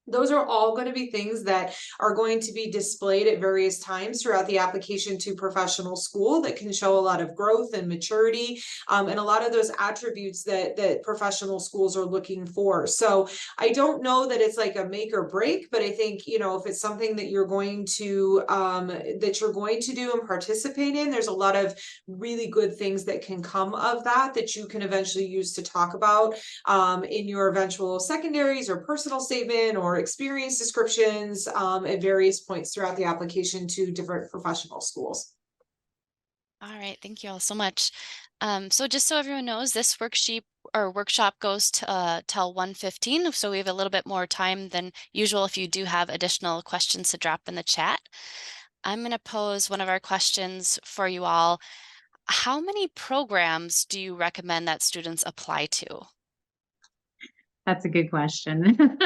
[SPEAKER 3] Those are all going to be things that are going to be displayed at various times throughout the application to professional school that can show a lot of growth and maturity, and a lot of those attributes that professional schools are looking for. So I don't know that it's like a make or break, but I think, you know, if it's something that you're going to do and participate in, there's a lot of really good things that can come of that you can eventually use to talk about in your eventual secondaries or personal statement or experience descriptions at various points throughout the application to different professional schools.
[SPEAKER 1] All right, thank you all so much. So just so everyone knows, this workshop goes to till 1:15, so we have a little bit more time than usual if you do have additional questions to drop in the chat. I'm going to pose one of our questions for you all. How many programs do you recommend that students apply to?
[SPEAKER 5] That's a good question.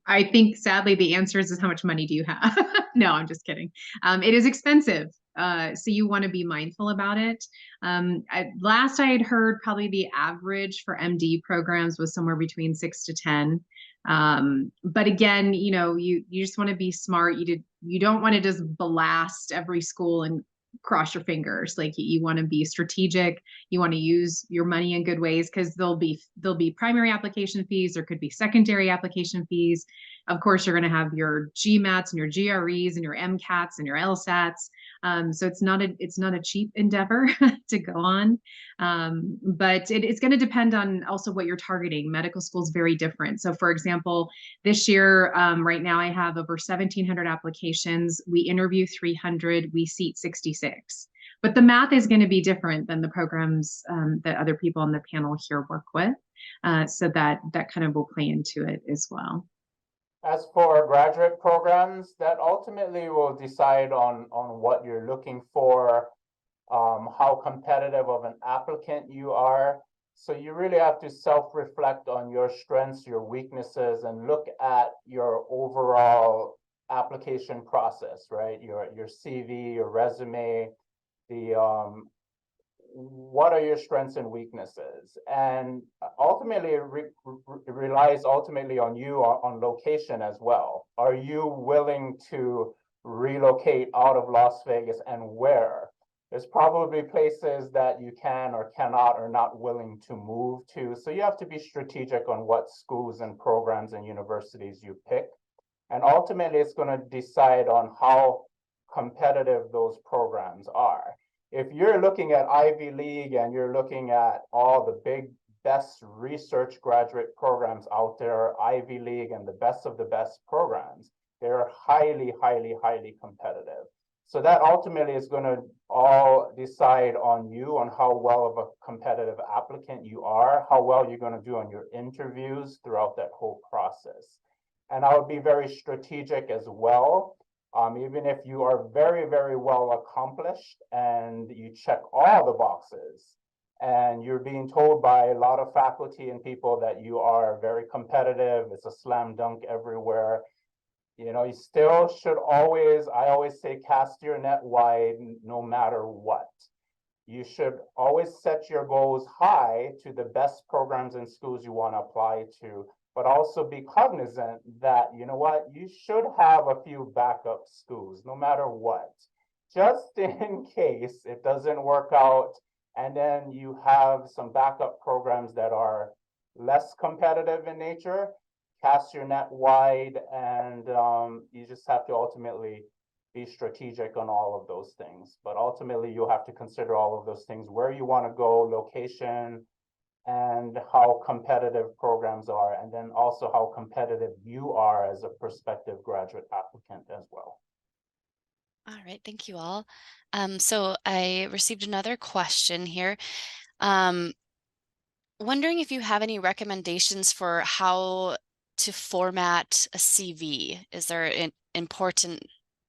[SPEAKER 5] I think sadly the answer is how much money do you have? No, I'm just kidding. It is expensive. So you want to be mindful about it. Last I had heard, probably the average for MD programs was somewhere between 6 to 10. But again, you know, you just want to be smart. You don't want to just blast every school and cross your fingers. Like you want to be strategic. You want to use your money in good ways, because there'll be primary application fees, there could be secondary application fees. Of course, you're going to have your GMATs and your GREs and your MCATs and your LSATs. So it's not a cheap endeavor to go on. But it's going to depend on also what you're targeting. Medical school is very different. So for example, this year, right now I have over 1,700 applications. We interview 300, we seat 66. But the math is going to be different than the programs that other people on the panel here work with. So that kind of will play into it as well.
[SPEAKER 2] As for graduate programs, that ultimately will decide on what you're looking for, how competitive of an applicant you are. So you really have to self-reflect on your strengths, your weaknesses, and look at your overall application process, right? Your CV, your resume, what are your strengths and weaknesses? And ultimately, it relies ultimately on you on location as well. Are you willing to relocate out of Las Vegas, and where? There's probably places that you can or cannot or not willing to move to. So you have to be strategic on what schools and programs and universities you pick. And ultimately, it's going to decide on how competitive those programs are. If you're looking at Ivy League and you're looking at all the big, best research graduate programs out there, Ivy League and the best of the best programs, they're highly, highly, highly competitive. So that ultimately is going to all decide on you, on how well of a competitive applicant you are, how well you're going to do on your interviews throughout that whole process. And I would be very strategic as well. Even if you are very, very well accomplished and you check all the boxes and you're being told by a lot of faculty and people that you are very competitive, it's a slam dunk everywhere, you know, you still should always, I always say, cast your net wide no matter what. You should always set your goals high to the best programs and schools you want to apply to, but also be cognizant that, you know what, you should have a few backup schools, no matter what, just in case it doesn't work out. And then you have some backup programs that are less competitive in nature. Cast your net wide, and you just have to ultimately be strategic on all of those things. But ultimately, you'll have to consider all of those things, where you want to go, location, and how competitive programs are, and then also how competitive you are as a prospective graduate applicant as well.
[SPEAKER 1] All right, thank you all. So I received another question here. Wondering if you have any recommendations for how to format a CV. Is there an important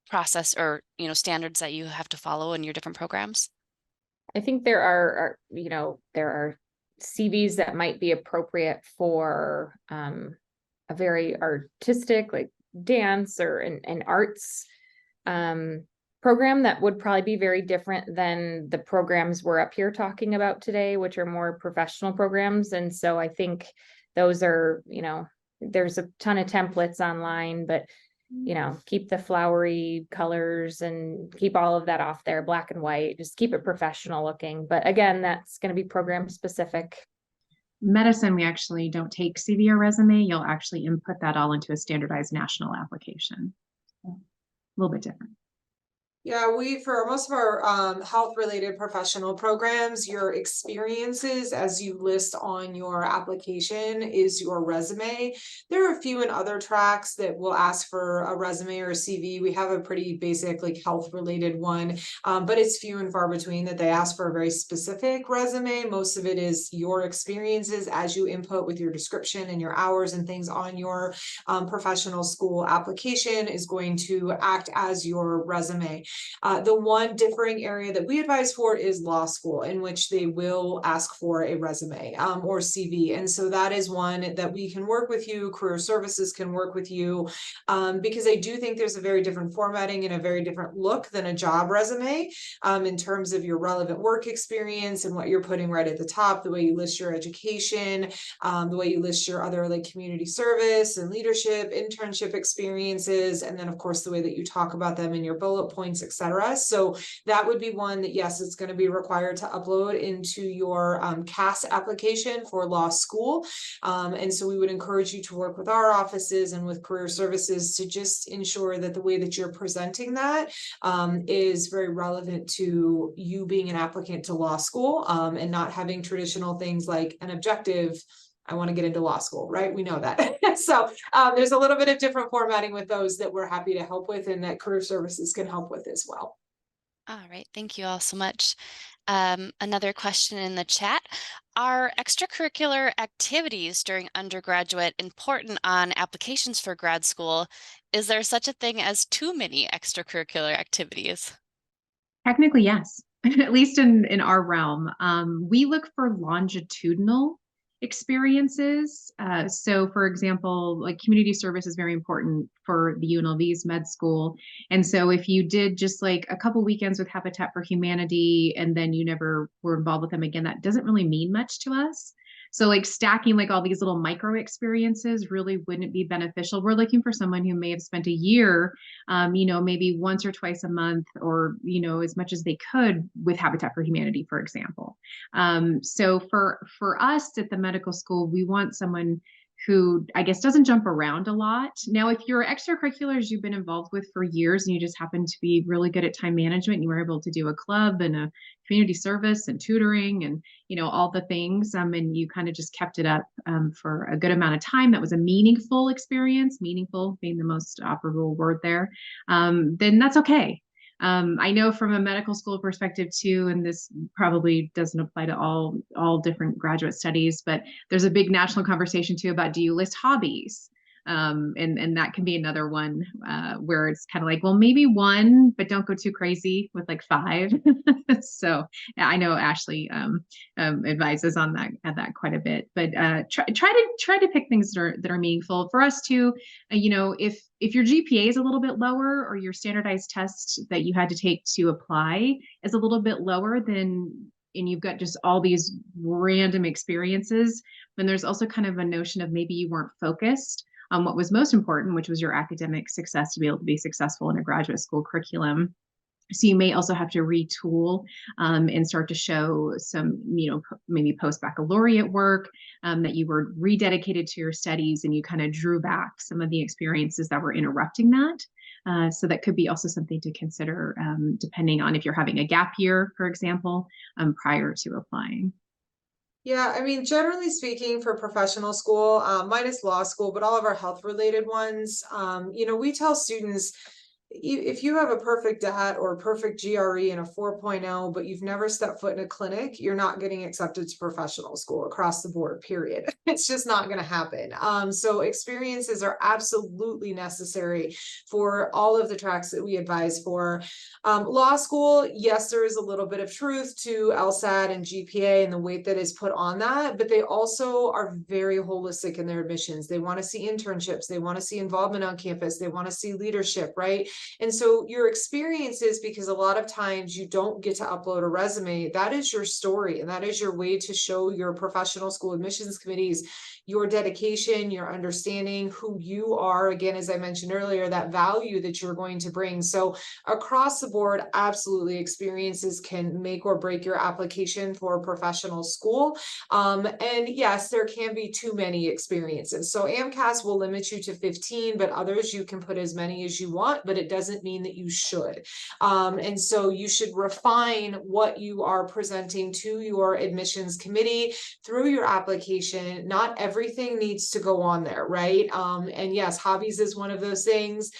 [SPEAKER 1] process or, you know, standards that you have to follow in your different programs?
[SPEAKER 4] I think there are CVs that might be appropriate for a very artistic, like dance or an arts program that would probably be very different than the programs we're up here talking about today, which are more professional programs. And so I think those are, you know, there's a ton of templates online, but you know, keep the flowery colors and keep all of that off there, black and white, just keep it professional looking. But again, that's going to be program specific.
[SPEAKER 5] Medicine, we actually don't take CV or resume. You'll actually input that all into a standardized national application. So, a little bit different.
[SPEAKER 3] Yeah, for most of our health related professional programs, your experiences as you list on your application is your resume. There are a few in other tracks that will ask for a resume or a CV. We have a pretty basic like health related one, but it's few and far between that they ask for a very specific resume. Most of it is your experiences as you input with your description and your hours and things on your professional school application is going to act as your resume. The one differing area that we advise for is law school, in which they will ask for a resume or CV. And so that is one that we can work with you, career services can work with you, because I do think there's a very different formatting and a very different look than a job resume in terms of your relevant work experience and what you're putting right at the top, the way you list your education, the way you list your other like community service and leadership, internship experiences, and then of course the way that you talk about them in your bullet points, etc. So that would be one that, yes, it's going to be required to upload into your CAS application for law school. And so we would encourage you to work with our offices and with career services to just ensure that the way that you're presenting that is very relevant to you being an applicant to law school and not having traditional things like an objective. I want to get into law school, right? We know that. So there's a little bit of different formatting with those that we're happy to help with and that career services can help with as well.
[SPEAKER 1] All right, thank you all so much. Another question in the chat. Are extracurricular activities during undergraduate important on applications for grad school? Is there such a thing as too many extracurricular activities?
[SPEAKER 5] Technically, yes, at least in our realm. We look for longitudinal experiences. So for example, like community service is very important for the UNLV's med school. And so if you did just like a couple weekends with Habitat for Humanity and then you never were involved with them again, that doesn't really mean much to us. So like stacking like all these little micro experiences really wouldn't be beneficial. We're looking for someone who may have spent a year, you know, maybe once or twice a month or, you know, as much as they could with Habitat for Humanity, for example. So for us at the medical school, we want someone who I guess doesn't jump around a lot. Now, if you're extracurriculars you've been involved with for years and you just happen to be really good at time management, and you were able to do a club and a community service and tutoring and, you know, all the things, and you kind of just kept it up for a good amount of time, that was a meaningful experience, meaningful being the most operable word there, then that's okay. I know from a medical school perspective too, and this probably doesn't apply to all different graduate studies, but there's a big national conversation too about, do you list hobbies? And that can be another one where it's kind of like, well, maybe one, but don't go too crazy with like 5. So I know Ashley advises on that quite a bit, but try to pick things that are meaningful for us too. You know, if your GPA is a little bit lower or your standardized test that you had to take to apply is a little bit lower than, and you've got just all these random experiences, then there's also kind of a notion of maybe you weren't focused on what was most important, which was your academic success to be able to be successful in a graduate school curriculum. So you may also have to retool and start to show some, you know, maybe post-baccalaureate work that you were rededicated to your studies and you kind of drew back some of the experiences that were interrupting that. So that could be also something to consider depending on if you're having a gap year, for example, prior to applying.
[SPEAKER 3] Yeah, I mean, generally speaking, for professional school, minus law school, but all of our health related ones, you know, we tell students, if you have a perfect DAT or a perfect GRE and a 4.0, but you've never stepped foot in a clinic, you're not getting accepted to professional school across the board, period. It's just not going to happen. So experiences are absolutely necessary for all of the tracks that we advise for. Law school, yes, there is a little bit of truth to LSAT and GPA and the weight that is put on that, but they also are very holistic in their admissions. They want to see internships. They want to see involvement on campus. They want to see leadership, right? And so your experiences, because a lot of times you don't get to upload a resume, that is your story and that is your way to show your professional school admissions committees your dedication, your understanding who you are, again, as I mentioned earlier, that value that you're going to bring. So across the board, absolutely, experiences can make or break your application for a professional school. And yes, there can be too many experiences. So AMCAS will limit you to 15, but others you can put as many as you want, but it doesn't mean that you should. And so you should refine what you are presenting to your admissions committee through your application. Not everything needs to go on there, right? And yes, hobbies is one of those things.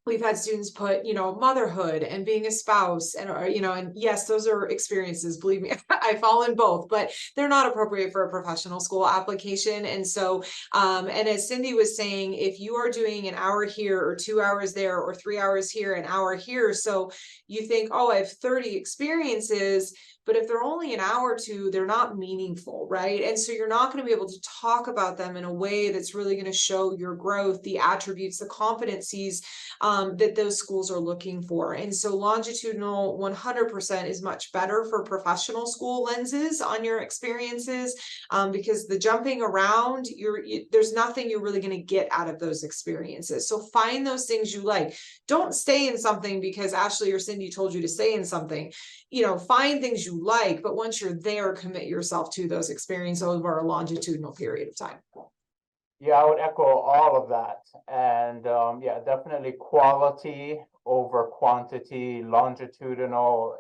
[SPEAKER 3] We've had students put, motherhood and being a spouse and, and yes, those are experiences, believe me, I fall in both, but they're not appropriate for a professional school application. And so, and as Cindy was saying, if you are doing an hour here or 2 hours there or 3 hours here, an hour here, so you think, oh, I have 30 experiences, but if they're only an hour or two, they're not meaningful, right? And so you're not going to be able to talk about them in a way that's really going to show your growth, the attributes, the competencies that those schools are looking for. And so longitudinal 100% is much better for professional school lenses on your experiences, because the jumping around, there's nothing you're really going to get out of those experiences. So find those things you like. Don't stay in something because Ashley or Cindy told you to stay in something. Find things you like, but once you're there, commit yourself to those experiences over a longitudinal period of time.
[SPEAKER 2] Yeah, I would echo all of that. And yeah, definitely quality over quantity, longitudinal,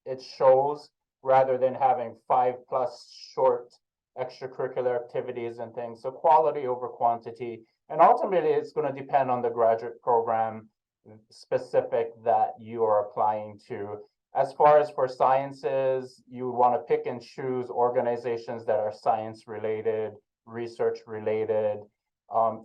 [SPEAKER 2] it shows, rather than having 5+ short extracurricular activities and things. So quality over quantity. And ultimately, it's going to depend on the graduate program specific that you are applying to. As far as for sciences, you want to pick and choose organizations that are science related, research related,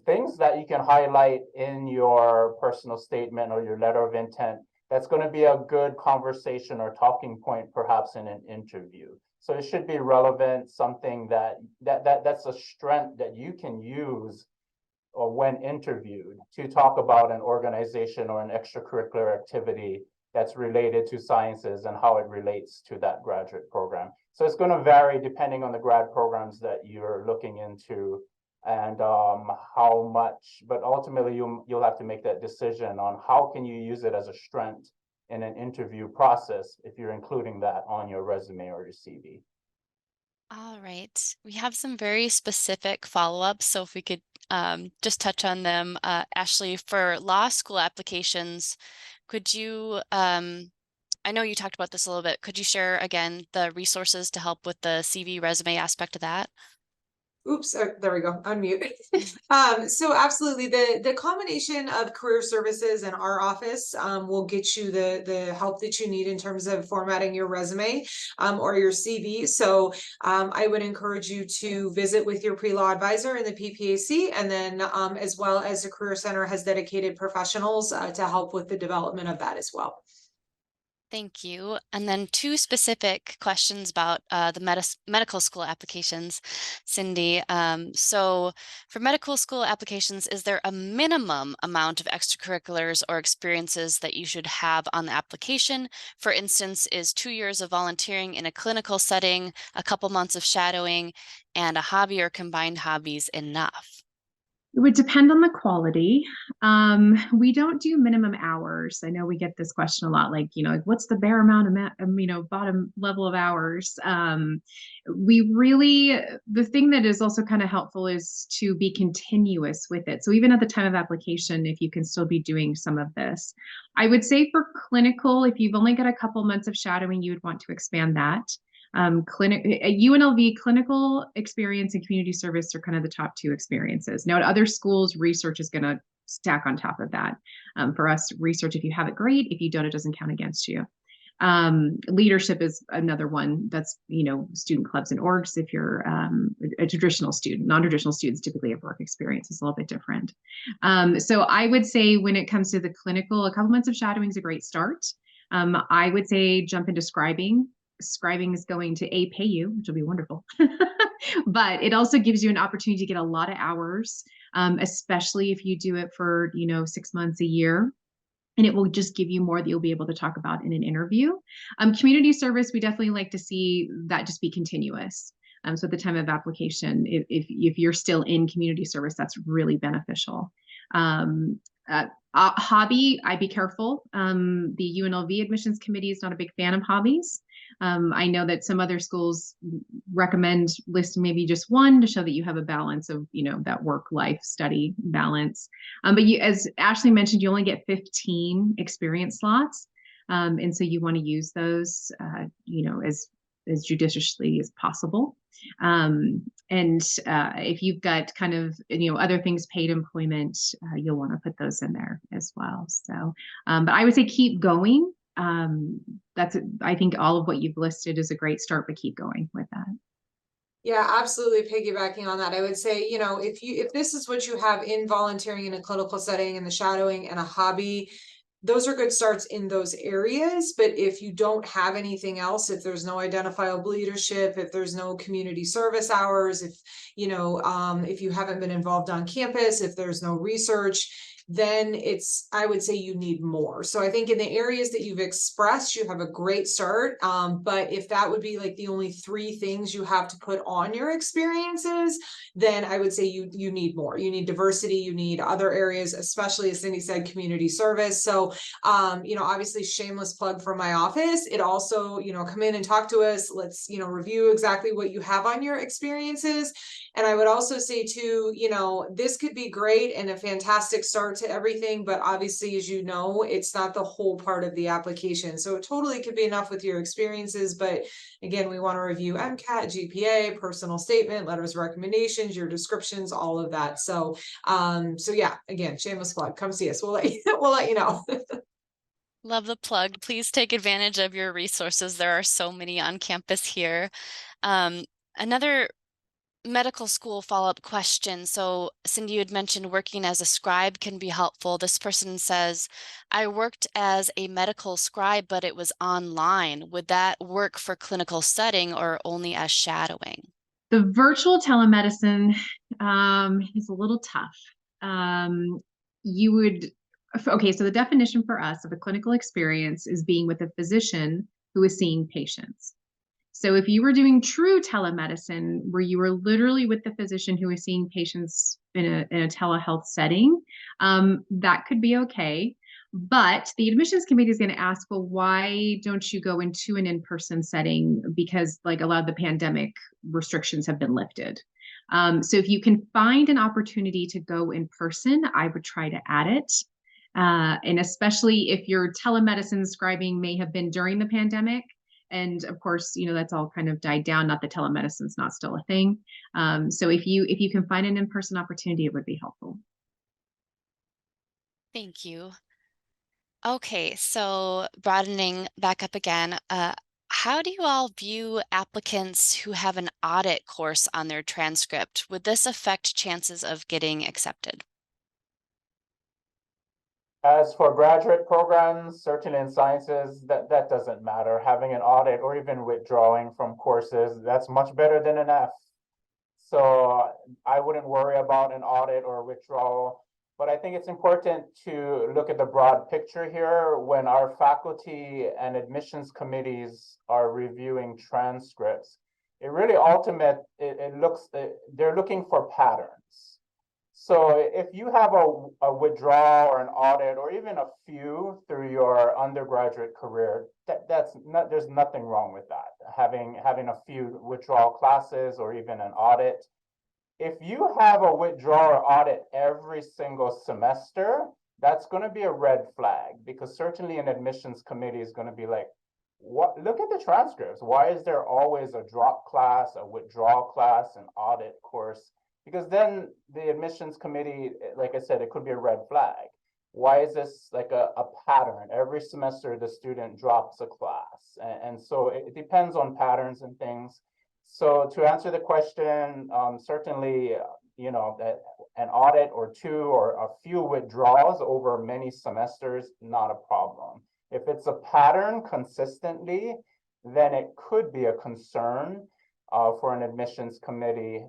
[SPEAKER 2] things that you can highlight in your personal statement or your letter of intent. That's going to be a good conversation or talking point, perhaps in an interview. So it should be relevant, something that's a strength that you can use or when interviewed to talk about an organization or an extracurricular activity that's related to sciences and how it relates to that graduate program. So it's going to vary depending on the grad programs that you're looking into and how much, but ultimately you'll have to make that decision on how can you use it as a strength in an interview process if you're including that on your resume or your CV.
[SPEAKER 1] All right, we have some very specific follow-ups, so if we could just touch on them. Ashley, for law school applications, could you, I know you talked about this a little bit, could you share again the resources to help with the CV resume aspect of that?
[SPEAKER 3] Oops, there we go, unmute. So absolutely, the combination of career services and our office will get you the help that you need in terms of formatting your resume or your CV. So I would encourage you to visit with your pre-law advisor in the PPAC, and then as well as the Career Center has dedicated professionals to help with the development of that as well.
[SPEAKER 1] Thank you. And then 2 specific questions about the medical school applications, Cindy. So for medical school applications, is there a minimum amount of extracurriculars or experiences that you should have on the application? For instance, is 2 years of volunteering in a clinical setting, a couple months of shadowing, and a hobby or combined hobbies enough?
[SPEAKER 5] It would depend on the quality. We don't do minimum hours. I know we get this question a lot, like, what's the bare amount of, bottom level of hours? The thing that is also kind of helpful is to be continuous with it. So even at the time of application, if you can still be doing some of this, I would say for clinical, if you've only got a couple months of shadowing, you would want to expand that. UNLV clinical experience and community service are kind of the top 2 experiences. Now at other schools, research is going to stack on top of that. For us, research, if you have it, great. If you don't, it doesn't count against you. Leadership is another one. That's, student clubs and orgs. If you're a traditional student, non-traditional students typically have work experience. It's a little bit different. So I would say when it comes to the clinical, a couple months of shadowing is a great start. I would say jump into scribing. Scribing is going to pay you, which will be wonderful, but it also gives you an opportunity to get a lot of hours, especially if you do it for 6 months, a year, and it will just give you more that you'll be able to talk about in an interview. Community service, we definitely like to see that just be continuous. So at the time of application, if you're still in community service, that's really beneficial. Hobby, I'd be careful. The UNLV admissions committee is not a big fan of hobbies. I know that some other schools recommend listing maybe just one to show that you have a balance of, that work-life study balance. But as Ashley mentioned, you only get 15 experience slots. And so you want to use those, as judiciously as possible. If you've got kind of, other things, paid employment, you'll want to put those in there as well. So, but I would say keep going. I think all of what you've listed is a great start, but keep going with that.
[SPEAKER 3] Yeah, absolutely. Piggybacking on that, I would say, if this is what you have in volunteering in a clinical setting and the shadowing and a hobby, those are good starts in those areas. But if you don't have anything else, if there's no identifiable leadership, if there's no community service hours, if you haven't been involved on campus, if there's no research, then I would say you need more. So I think in the areas that you've expressed, you have a great start. But if that would be like the only 3 things you have to put on your experiences, then I would say you need more. You need diversity, you need other areas, especially as Cindy said, community service. So, obviously shameless plug for my office. It also, come in and talk to us. Let's, review exactly what you have on your experiences. And I would also say too, this could be great and a fantastic start to everything, but obviously, as you know, it's not the whole part of the application. So it totally could be enough with your experiences. But again, we want to review MCAT, GPA, personal statement, letters of recommendations, your descriptions, all of that. So, yeah, again, shameless plug, come see us. We'll let you know.
[SPEAKER 1] Love the plug. Please take advantage of your resources. There are so many on campus here. Another medical school follow-up question. So Cindy, you had mentioned working as a scribe can be helpful. This person says, I worked as a medical scribe, but it was online. Would that work for clinical setting or only as shadowing?
[SPEAKER 5] The virtual telemedicine is a little tough. So the definition for us of a clinical experience is being with a physician who is seeing patients. So if you were doing true telemedicine, where you were literally with the physician who is seeing patients in a telehealth setting, that could be okay. But the admissions committee is going to ask, well, why don't you go into an in-person setting? Because like a lot of the pandemic restrictions have been lifted. So if you can find an opportunity to go in person, I would try to add it. And especially if your telemedicine scribing may have been during the pandemic. And of course, that's all kind of died down. Not that telemedicine's not still a thing. So if you can find an in-person opportunity, it would be helpful.
[SPEAKER 1] Thank you. Okay, so broadening back up again, how do you all view applicants who have an audit course on their transcript? Would this affect chances of getting accepted?
[SPEAKER 2] As for graduate programs, certainly in sciences, that doesn't matter. Having an audit or even withdrawing from courses, that's much better than an F. So I wouldn't worry about an audit or withdrawal. But I think it's important to look at the broad picture here when our faculty and admissions committees are reviewing transcripts. It really they're looking for patterns. So if you have a withdrawal or an audit or even a few through your undergraduate career, there's nothing wrong with that. Having a few withdrawal classes or even an audit. If you have a withdrawal or audit every single semester, that's going to be a red flag, because certainly an admissions committee is going to be like, what? Look at the transcripts. Why is there always a drop class, a withdrawal class, an audit course? Because then the admissions committee, like I said, it could be a red flag. Why is this like a pattern? Every semester the student drops a class. And so it depends on patterns and things. So to answer the question, certainly, that an audit or two or a few withdrawals over many semesters, not a problem. If it's a pattern consistently, then it could be a concern for an admissions committee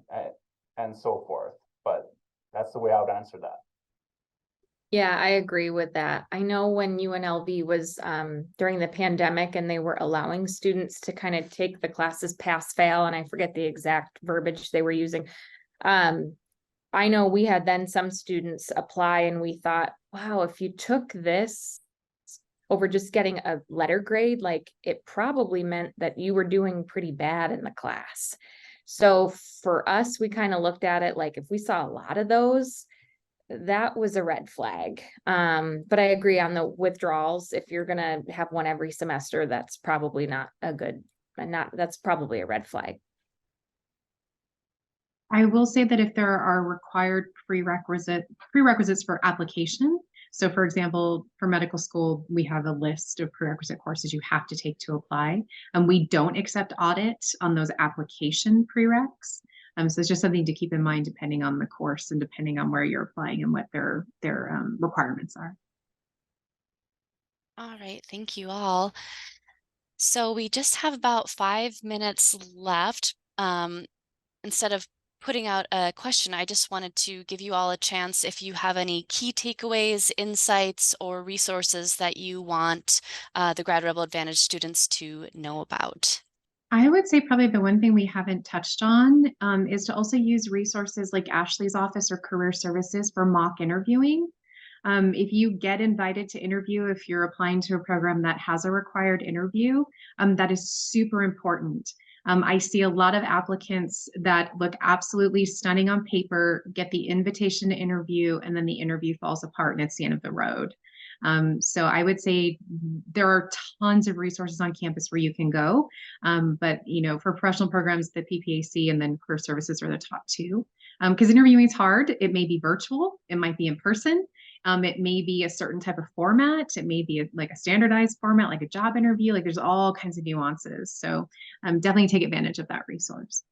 [SPEAKER 2] and so forth. But that's the way I would answer that.
[SPEAKER 4] Yeah, I agree with that. I know when UNLV was during the pandemic and they were allowing students to kind of take the classes pass fail, and I forget the exact verbiage they were using. I know we had then some students apply and we thought, wow, if you took this over just getting a letter grade, like it probably meant that you were doing pretty bad in the class. So for us, we kind of looked at it like if we saw a lot of those, that was a red flag. But I agree on the withdrawals. If you're gonna have one every semester, that's probably not a good, that's probably a red flag.
[SPEAKER 5] I will say that if there are required prerequisites for application, so for example, for medical school, we have a list of prerequisite courses you have to take to apply, and we don't accept audit on those application prereqs. So it's just something to keep in mind depending on the course and depending on where you're applying and what their requirements are.
[SPEAKER 1] All right, thank you all. So we just have about 5 minutes left. Instead of putting out a question, I just wanted to give you all a chance if you have any key takeaways, insights, or resources that you want the Grad Rebel Advantage students to know about.
[SPEAKER 5] I would say probably the one thing we haven't touched on is to also use resources like Ashley's office or career services for mock interviewing. If you get invited to interview, if you're applying to a program that has a required interview, that is super important. I see a lot of applicants that look absolutely stunning on paper, get the invitation to interview, and then the interview falls apart and it's the end of the road. So I would say there are tons of resources on campus where you can go. But for professional programs, the PPAC and then career services are the top two. Because interviewing is hard. It may be virtual, it might be in person. It may be a certain type of format. It may be like a standardized format, like a job interview. Like there's all kinds of nuances. So definitely take advantage of that resource.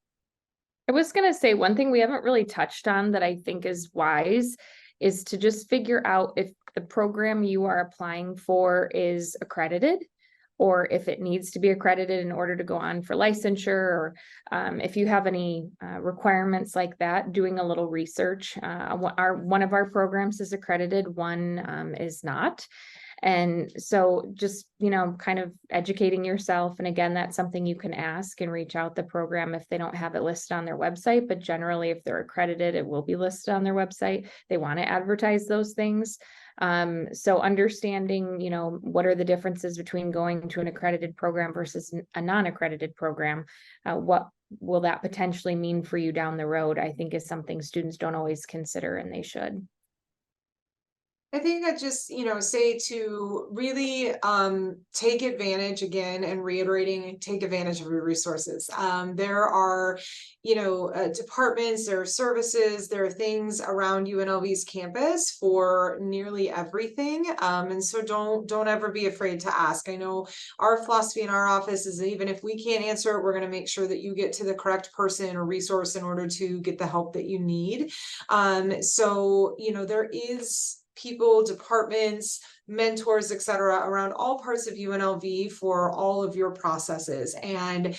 [SPEAKER 4] I was going to say one thing we haven't really touched on that I think is wise is to just figure out if the program you are applying for is accredited or if it needs to be accredited in order to go on for licensure, or if you have any requirements like that, doing a little research. One of our programs is accredited, one is not. And so just, kind of educating yourself. And again, that's something you can ask and reach out the program if they don't have it listed on their website. But generally, if they're accredited, it will be listed on their website. They want to advertise those things. So understanding, what are the differences between going to an accredited program versus a non-accredited program? What will that potentially mean for you down the road? I think is something students don't always consider, and they should.
[SPEAKER 3] I think I just, say to really take advantage again and reiterating, take advantage of your resources. There are, departments, there are services, there are things around UNLV's campus for nearly everything. And so don't ever be afraid to ask. I know our philosophy in our office is even if we can't answer it, we're going to make sure that you get to the correct person or resource in order to get the help that you need. So, there is people, departments, mentors, etc., around all parts of UNLV for all of your processes. And,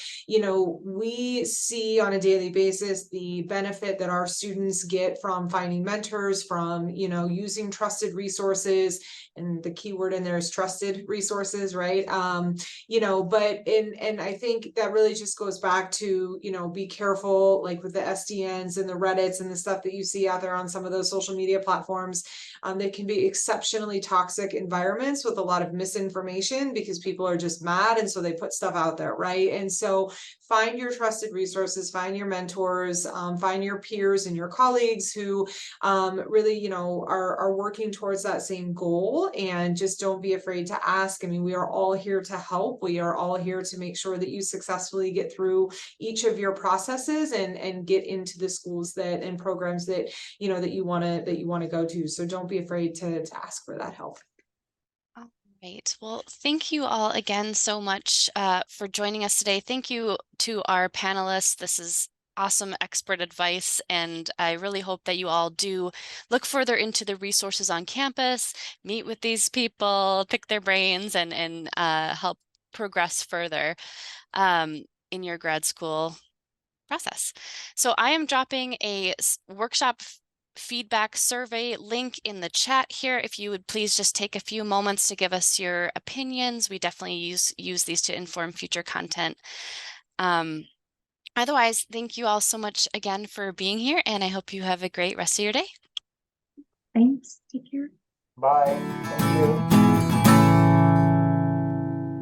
[SPEAKER 3] we see on a daily basis the benefit that our students get from finding mentors, from, using trusted resources. And the key word in there is trusted resources, right? But I think that really just goes back to, be careful, like with the SDNs and the Reddits and the stuff that you see out there on some of those social media platforms. They can be exceptionally toxic environments with a lot of misinformation because people are just mad. And so they put stuff out there, right? And so find your trusted resources, find your mentors, find your peers and your colleagues who really, are working towards that same goal, and just don't be afraid to ask. I mean, we are all here to help. We are all here to make sure that you successfully get through each of your processes and get into the schools and programs that, that you want to go to. So don't be afraid to ask for that help.
[SPEAKER 1] All right. Well, thank you all again so much for joining us today. Thank you to our panelists. This is awesome expert advice, and I really hope that you all do look further into the resources on campus, meet with these people, pick their brains, and help progress further in your grad school process. So I am dropping a workshop feedback survey link in the chat here. If you would please just take a few moments to give us your opinions. We definitely use these to inform future content. Otherwise, thank you all so much again for being here, and I hope you have a great rest of your day.
[SPEAKER 5] Thanks. Take care.
[SPEAKER 2] Bye. Thank you.